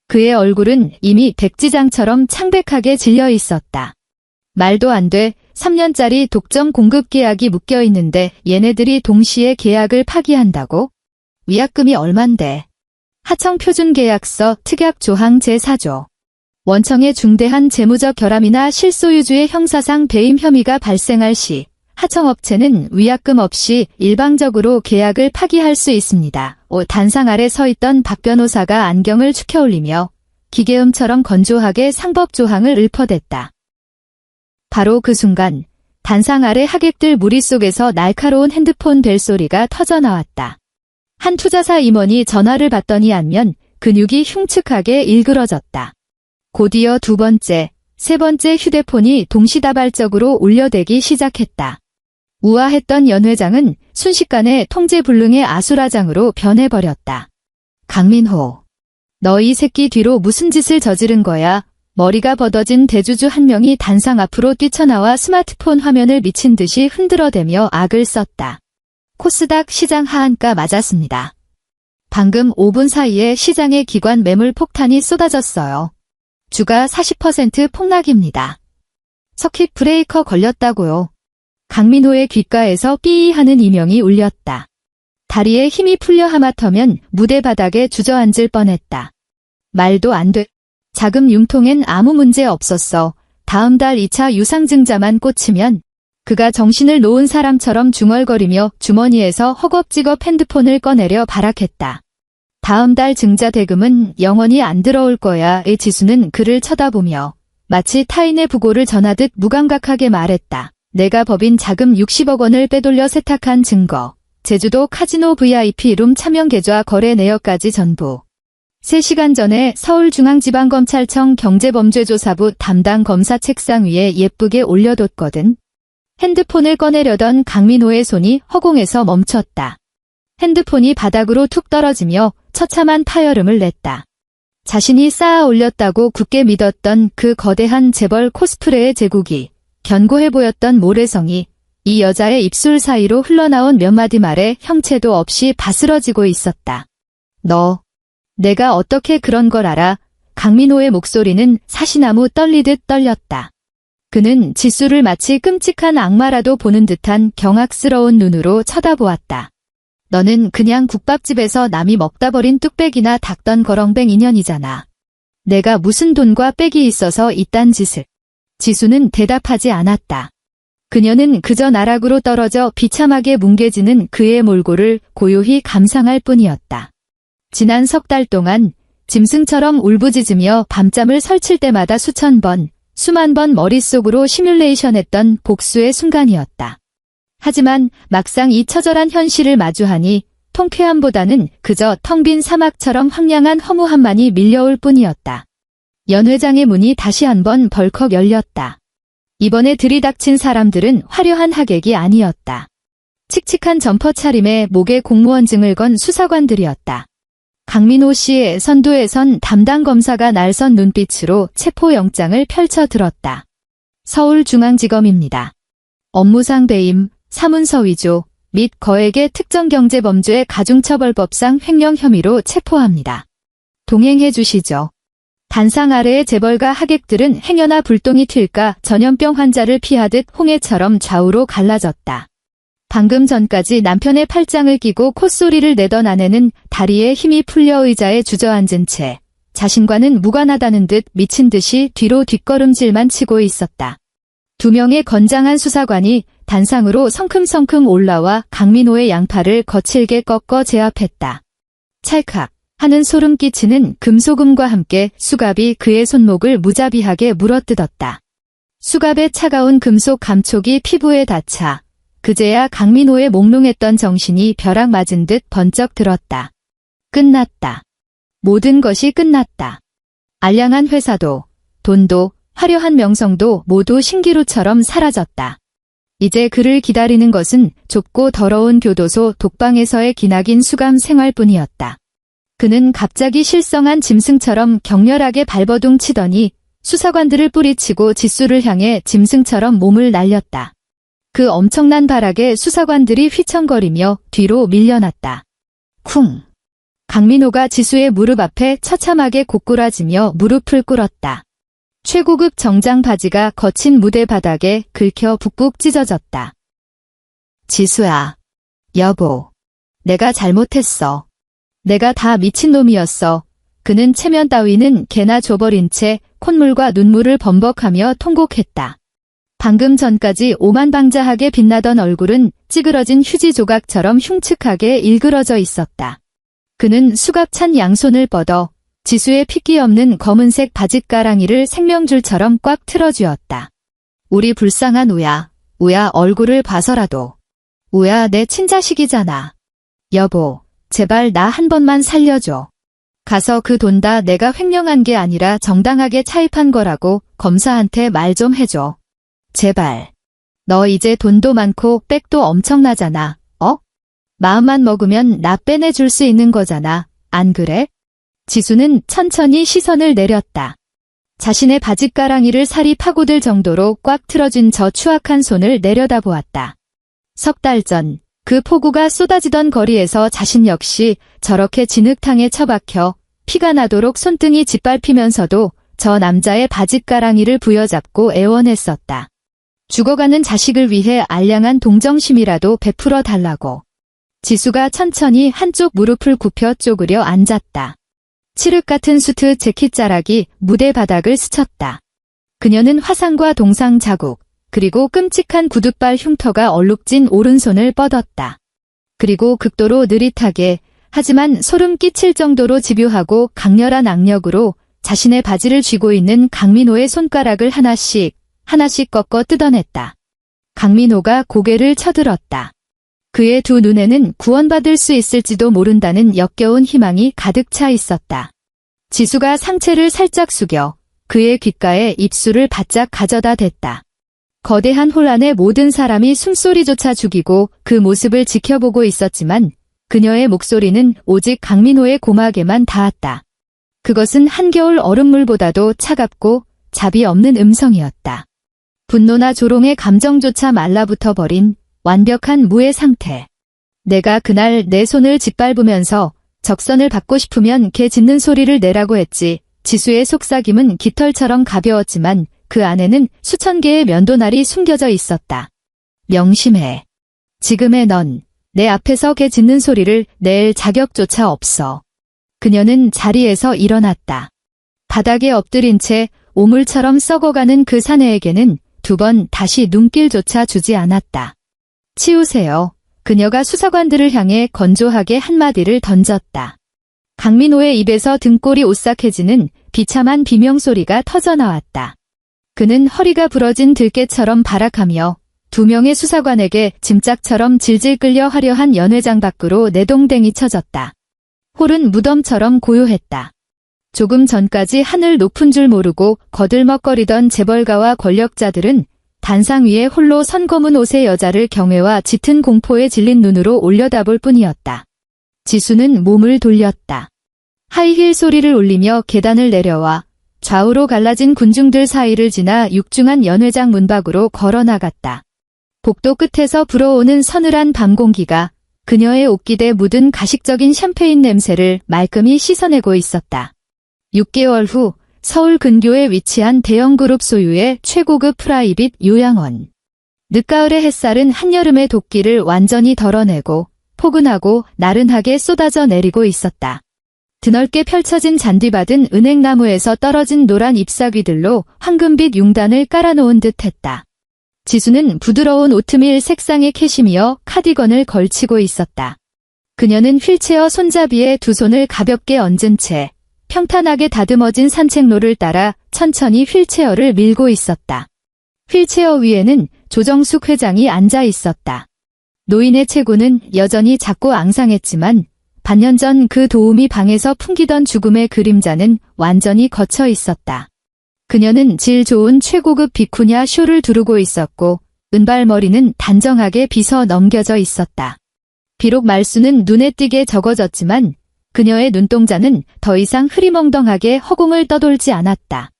그의 얼굴은 이미 백지장처럼 창백하게 질려 있었다. 말도 안 돼. 3년짜리 독점 공급 계약이 묶여 있는데 얘네들이 동시에 계약을 파기한다고? 위약금이 얼만데? 하청표준계약서 특약 조항 제4조. 원청의 중대한 재무적 결함이나 실소유주의 형사상 배임 혐의가 발생할 시 하청업체는 위약금 없이 일방적으로 계약을 파기할 수 있습니다. 단상 아래 서 있던 박 변호사가 안경을 축혀올리며 기계음처럼 건조하게 상법조항을 읊어댔다. 바로 그 순간 단상 아래 하객들 무리 속에서 날카로운 핸드폰 벨소리가 터져나왔다. 한 투자사 임원이 전화를 받더니 안면 근육이 흉측하게 일그러졌다. 곧이어 두 번째, 세 번째 휴대폰이 동시다발적으로 울려대기 시작했다. 우아했던 연 회장은 순식간에 통제불능의 아수라장으로 변해버렸다. 강민호, 너 이 새끼 뒤로 무슨 짓을 저지른 거야? 머리가 벗어진 대주주 한 명이 단상 앞으로 뛰쳐나와 스마트폰 화면을 미친 듯이 흔들어대며 악을 썼다. 코스닥 시장 하한가 맞았습니다. 방금 5분 사이에 시장의 기관 매물 폭탄이 쏟아졌어요. 주가 40% 폭락입니다. 서킷 브레이커 걸렸다고요. 강민호의 귓가에서 삐이 하는 이명이 울렸다. 다리에 힘이 풀려 하마터면 무대 바닥에 주저앉을 뻔했다. 말도 안 돼. 자금 융통엔 아무 문제 없었어. 다음 달 2차 유상증자만 꽂히면 그가 정신을 놓은 사람처럼 중얼거리며 주머니에서 허겁지겁 핸드폰을 꺼내려 발악했다. 다음 달 증자 대금은 영원히 안 들어올 거야. 의 지수는 그를 쳐다보며 마치 타인의 부고를 전하듯 무감각하게 말했다. 내가 법인 자금 60억 원을 빼돌려 세탁한 증거, 제주도 카지노 VIP 룸 차명 계좌 거래 내역까지 전부. 3시간 전에 서울중앙지방검찰청 경제범죄조사부 담당 검사 책상 위에 예쁘게 올려뒀거든. 핸드폰을 꺼내려던 강민호의 손이 허공에서 멈췄다. 핸드폰이 바닥으로 툭 떨어지며 처참한 파열음을 냈다. 자신이 쌓아 올렸다고 굳게 믿었던 그 거대한 재벌 코스프레의 제국이 견고해 보였던 모래성이 이 여자의 입술 사이로 흘러나온 몇 마디 말에 형체도 없이 바스러지고 있었다. 너, 내가 어떻게 그런 걸 알아? 강민호의 목소리는 사시나무 떨리듯 떨렸다. 그는 지수를 마치 끔찍한 악마라도 보는 듯한 경악스러운 눈으로 쳐다보았다. 너는 그냥 국밥집에서 남이 먹다 버린 뚝배기나 닦던 거렁뱅 인연이잖아. 내가 무슨 돈과 빽이 있어서 이딴 짓을. 지수는 대답하지 않았다. 그녀는 그저 나락으로 떨어져 비참하게 뭉개지는 그의 몰골을 고요히 감상할 뿐이었다. 지난 석 달 동안 짐승처럼 울부짖으며 밤잠을 설칠 때마다 수천 번, 수만 번 머릿속으로 시뮬레이션했던 복수의 순간이었다. 하지만 막상 이 처절한 현실을 마주하니 통쾌함보다는 그저 텅 빈 사막처럼 황량한 허무함만이 밀려올 뿐이었다. 연 회장의 문이 다시 한번 벌컥 열렸다. 이번에 들이닥친 사람들은 화려한 하객이 아니었다. 칙칙한 점퍼 차림에 목에 공무원증을 건 수사관들이었다. 강민호 씨의 선두에 선 담당 검사가 날선 눈빛으로 체포영장을 펼쳐 들었다. 서울중앙지검입니다. 업무상 배임, 사문서 위조 및 거액의 특정경제범죄 가중처벌법상 횡령 혐의로 체포합니다. 동행해 주시죠. 단상 아래의 재벌가 하객들은 행여나 불똥이 튈까 전염병 환자를 피하듯 홍해처럼 좌우로 갈라졌다. 방금 전까지 남편의 팔짱을 끼고 콧소리를 내던 아내는 다리에 힘이 풀려 의자에 주저앉은 채 자신과는 무관하다는 듯 미친 듯이 뒤로 뒷걸음질만 치고 있었다. 두 명의 건장한 수사관이 단상으로 성큼성큼 올라와 강민호의 양팔을 거칠게 꺾어 제압했다. 찰칵 하는 소름 끼치는 금소금과 함께 수갑이 그의 손목을 무자비하게 물어뜯었다. 수갑의 차가운 금속 감촉이 피부에 닿자 그제야 강민호의 몽롱했던 정신이 벼락 맞은 듯 번쩍 들었다. 끝났다. 모든 것이 끝났다. 알량한 회사도, 돈도, 화려한 명성도 모두 신기루처럼 사라졌다. 이제 그를 기다리는 것은 좁고 더러운 교도소 독방에서의 기나긴 수감 생활뿐이었다. 그는 갑자기 실성한 짐승처럼 격렬하게 발버둥 치더니 수사관들을 뿌리치고 지수를 향해 짐승처럼 몸을 날렸다. 그 엄청난 발악에 수사관들이 휘청거리며 뒤로 밀려났다. 쿵! 강민호가 지수의 무릎 앞에 처참하게 고꾸라지며 무릎을 꿇었다. 최고급 정장 바지가 거친 무대 바닥에 긁혀 북북 찢어졌다. 지수야. 여보. 내가 잘못했어. 내가 다 미친놈이었어. 그는 체면 따위는 개나 줘버린 채 콧물과 눈물을 범벅하며 통곡했다. 방금 전까지 오만방자하게 빛나던 얼굴은 찌그러진 휴지 조각처럼 흉측하게 일그러져 있었다. 그는 수갑찬 양손을 뻗어 지수의 핏기 없는 검은색 바짓가랑이를 생명줄처럼 꽉 틀어쥐었다. 우리 불쌍한 우야, 우야 얼굴을 봐서라도. 우야 내 친자식이잖아. 여보, 제발 나 한 번만 살려줘. 가서 그 돈 다 내가 횡령한 게 아니라 정당하게 차입한 거라고 검사한테 말 좀 해줘. 제발. 너 이제 돈도 많고 빽도 엄청나잖아. 마음만 먹으면 나 빼내줄 수 있는 거잖아. 안 그래? 지수는 천천히 시선을 내렸다. 자신의 바짓가랑이를 살이 파고들 정도로 꽉 틀어준 저 추악한 손을 내려다보았다. 석 달 전 그 폭우가 쏟아지던 거리에서 자신 역시 저렇게 진흙탕에 처박혀 피가 나도록 손등이 짓밟히면서도 저 남자의 바짓가랑이를 부여잡고 애원했었다. 죽어가는 자식을 위해 알량한 동정심이라도 베풀어 달라고. 지수가 천천히 한쪽 무릎을 굽혀 쪼그려 앉았다. 칠흑 같은 수트 재킷 자락이 무대 바닥을 스쳤다. 그녀는 화상과 동상 자국, 그리고 끔찍한 구둣발 흉터가 얼룩진 오른손을 뻗었다. 그리고 극도로 느릿하게, 하지만 소름 끼칠 정도로 집요하고 강렬한 악력으로 자신의 바지를 쥐고 있는 강민호의 손가락을 하나씩 꺾어 뜯어냈다. 강민호가 고개를 쳐들었다. 그의 두 눈에는 구원받을 수 있을지도 모른다는 역겨운 희망이 가득 차 있었다. 지수가 상체를 살짝 숙여 그의 귓가에 입술을 바짝 가져다 댔다. 거대한 혼란에 모든 사람이 숨소리조차 죽이고 그 모습을 지켜보고 있었지만 그녀의 목소리는 오직 강민호의 고막에만 닿았다. 그것은 한겨울 얼음물보다도 차갑고 자비 없는 음성이었다. 분노나 조롱의 감정조차 말라붙어 버린 완벽한 무의 상태. 내가 그날 내 손을 짓밟으면서 적선을 받고 싶으면 개 짖는 소리를 내라고 했지. 지수의 속삭임은 깃털처럼 가벼웠지만 그 안에는 수천 개의 면도날이 숨겨져 있었다. 명심해. 지금의 넌 내 앞에서 개 짖는 소리를 낼 자격조차 없어. 그녀는 자리에서 일어났다. 바닥에 엎드린 채 오물처럼 썩어가는 그 사내에게는 두 번 다시 눈길조차 주지 않았다. 치우세요. 그녀가 수사관들을 향해 건조하게 한마디를 던졌다. 강민호의 입에서 등골이 오싹해지는 비참한 비명소리가 터져나왔다. 그는 허리가 부러진 들깨처럼 발악하며 두 명의 수사관에게 짐짝처럼 질질 끌려 화려한 연회장 밖으로 내동댕이 쳐졌다. 홀은 무덤처럼 고요했다. 조금 전까지 하늘 높은 줄 모르고 거들먹거리던 재벌가와 권력자들은 단상 위에 홀로 선 검은 옷의 여자를 경외와 짙은 공포에 질린 눈으로 올려다볼 뿐이었다. 지수는 몸을 돌렸다. 하이힐 소리를 울리며 계단을 내려와 좌우로 갈라진 군중들 사이를 지나 육중한 연회장 문 밖으로 걸어나갔다. 복도 끝에서 불어오는 서늘한 밤 공기가 그녀의 옷깃에 묻은 가식적인 샴페인 냄새를 말끔히 씻어내고 있었다. 6개월 후 서울 근교에 위치한 대형그룹 소유의 최고급 프라이빗 요양원. 늦가을의 햇살은 한여름의 도끼를 완전히 덜어내고 포근하고 나른하게 쏟아져 내리고 있었다. 드넓게 펼쳐진 잔디밭은 은행나무에서 떨어진 노란 잎사귀들로 황금빛 융단을 깔아놓은 듯했다. 지수는 부드러운 오트밀 색상의 캐시미어 카디건을 걸치고 있었다. 그녀는 휠체어 손잡이에 두 손을 가볍게 얹은 채 평탄하게 다듬어진 산책로를 따라 천천히 휠체어를 밀고 있었다. 휠체어 위에는 조정숙 회장이 앉아 있었다. 노인의 체구는 여전히 작고 앙상했지만 반년 전 그 도우미 방에서 풍기던 죽음의 그림자는 완전히 걷혀 있었다. 그녀는 질 좋은 최고급 비쿠냐 쇼를 두르고 있었고 은발머리는 단정하게 빗어 넘겨져 있었다. 비록 말수는 눈에 띄게 적어졌지만 그녀의 눈동자는 더 이상 흐리멍덩하게 허공을 떠돌지 않았다.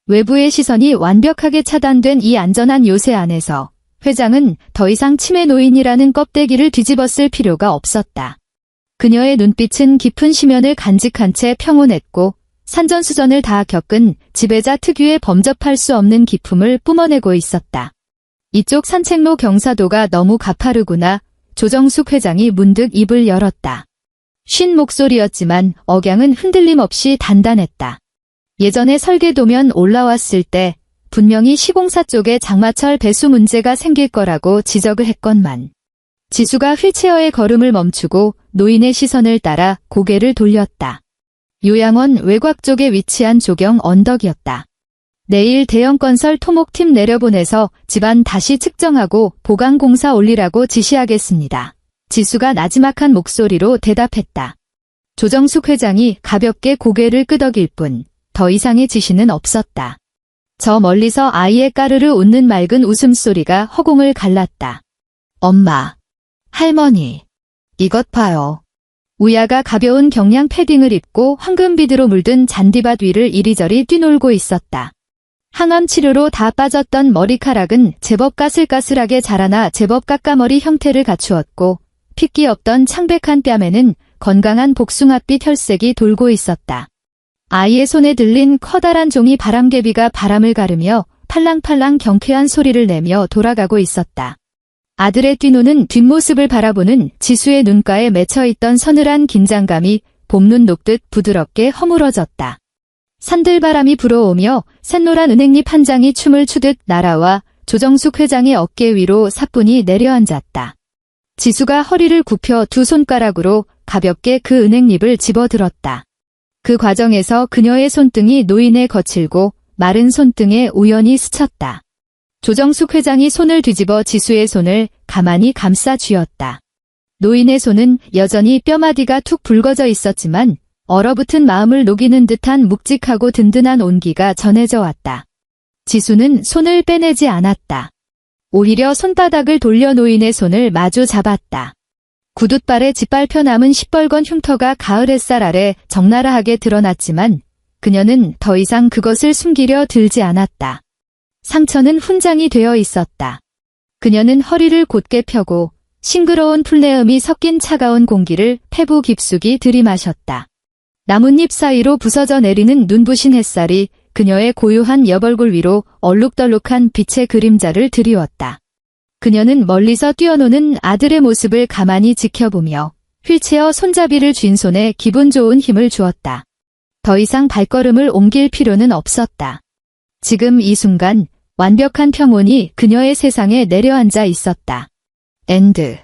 외부의 시선이 완벽하게 차단된 이 안전한 요새 안에서 회장은 더 이상 치매 노인이라는 껍데기를 뒤집었을 필요가 없었다. 그녀의 눈빛은 깊은 심연을 간직한 채 평온했고 산전수전을 다 겪은 지배자 특유의 범접할 수 없는 기품을 뿜어내고 있었다. 이쪽 산책로 경사도가 너무 가파르구나. 조정숙 회장이 문득 입을 열었다. 쉰 목소리였지만 억양은 흔들림 없이 단단했다. 예전에 설계도면 올라왔을 때 분명히 시공사 쪽에 장마철 배수 문제가 생길 거라고 지적을 했건만. 지수가 휠체어의 걸음을 멈추고 노인의 시선을 따라 고개를 돌렸다. 요양원 외곽 쪽에 위치한 조경 언덕이었다. 내일 대형건설 토목팀 내려보내서 집안 다시 측정하고 보강공사 올리라고 지시하겠습니다. 지수가 나지막한 목소리로 대답했다. 조정숙 회장이 가볍게 고개를 끄덕일 뿐 더 이상의 지시는 없었다. 저 멀리서 아이의 까르르 웃는 맑은 웃음소리가 허공을 갈랐다. 엄마, 할머니, 이것 봐요. 우야가 가벼운 경량 패딩을 입고 황금비드로 물든 잔디밭 위를 이리저리 뛰놀고 있었다. 항암 치료로 다 빠졌던 머리카락은 제법 까슬까슬하게 자라나 제법 까까머리 형태를 갖추었고 핏기 없던 창백한 뺨에는 건강한 복숭아빛 혈색이 돌고 있었다. 아이의 손에 들린 커다란 종이 바람개비가 바람을 가르며 팔랑팔랑 경쾌한 소리를 내며 돌아가고 있었다. 아들의 뛰노는 뒷모습을 바라보는 지수의 눈가에 맺혀있던 서늘한 긴장감이 봄눈 녹듯 부드럽게 허물어졌다. 산들바람이 불어오며 샛노란 은행잎 한 장이 춤을 추듯 날아와 조정숙 회장의 어깨 위로 사뿐히 내려앉았다. 지수가 허리를 굽혀 두 손가락으로 가볍게 그 은행잎을 집어들었다. 그 과정에서 그녀의 손등이 노인의 거칠고 마른 손등에 우연히 스쳤다. 조정숙 회장이 손을 뒤집어 지수의 손을 가만히 감싸 쥐었다. 노인의 손은 여전히 뼈마디가 툭 붉어져 있었지만 얼어붙은 마음을 녹이는 듯한 묵직하고 든든한 온기가 전해져 왔다. 지수는 손을 빼내지 않았다. 오히려 손바닥을 돌려 노인의 손을 마주 잡았다. 구둣발에 짓밟혀 남은 시뻘건 흉터가 가을 햇살 아래 적나라하게 드러났지만 그녀는 더 이상 그것을 숨기려 들지 않았다. 상처는 훈장이 되어 있었다. 그녀는 허리를 곧게 펴고 싱그러운 풀내음이 섞인 차가운 공기를 폐부 깊숙이 들이마셨다. 나뭇잎 사이로 부서져 내리는 눈부신 햇살이 그녀의 고요한 옆얼굴 위로 얼룩덜룩한 빛의 그림자를 드리웠다. 그녀는 멀리서 뛰어노는 아들의 모습을 가만히 지켜보며 휠체어 손잡이를 쥔 손에 기분 좋은 힘을 주었다. 더 이상 발걸음을 옮길 필요는 없었다. 지금 이 순간 완벽한 평온이 그녀의 세상에 내려앉아 있었다. 엔드.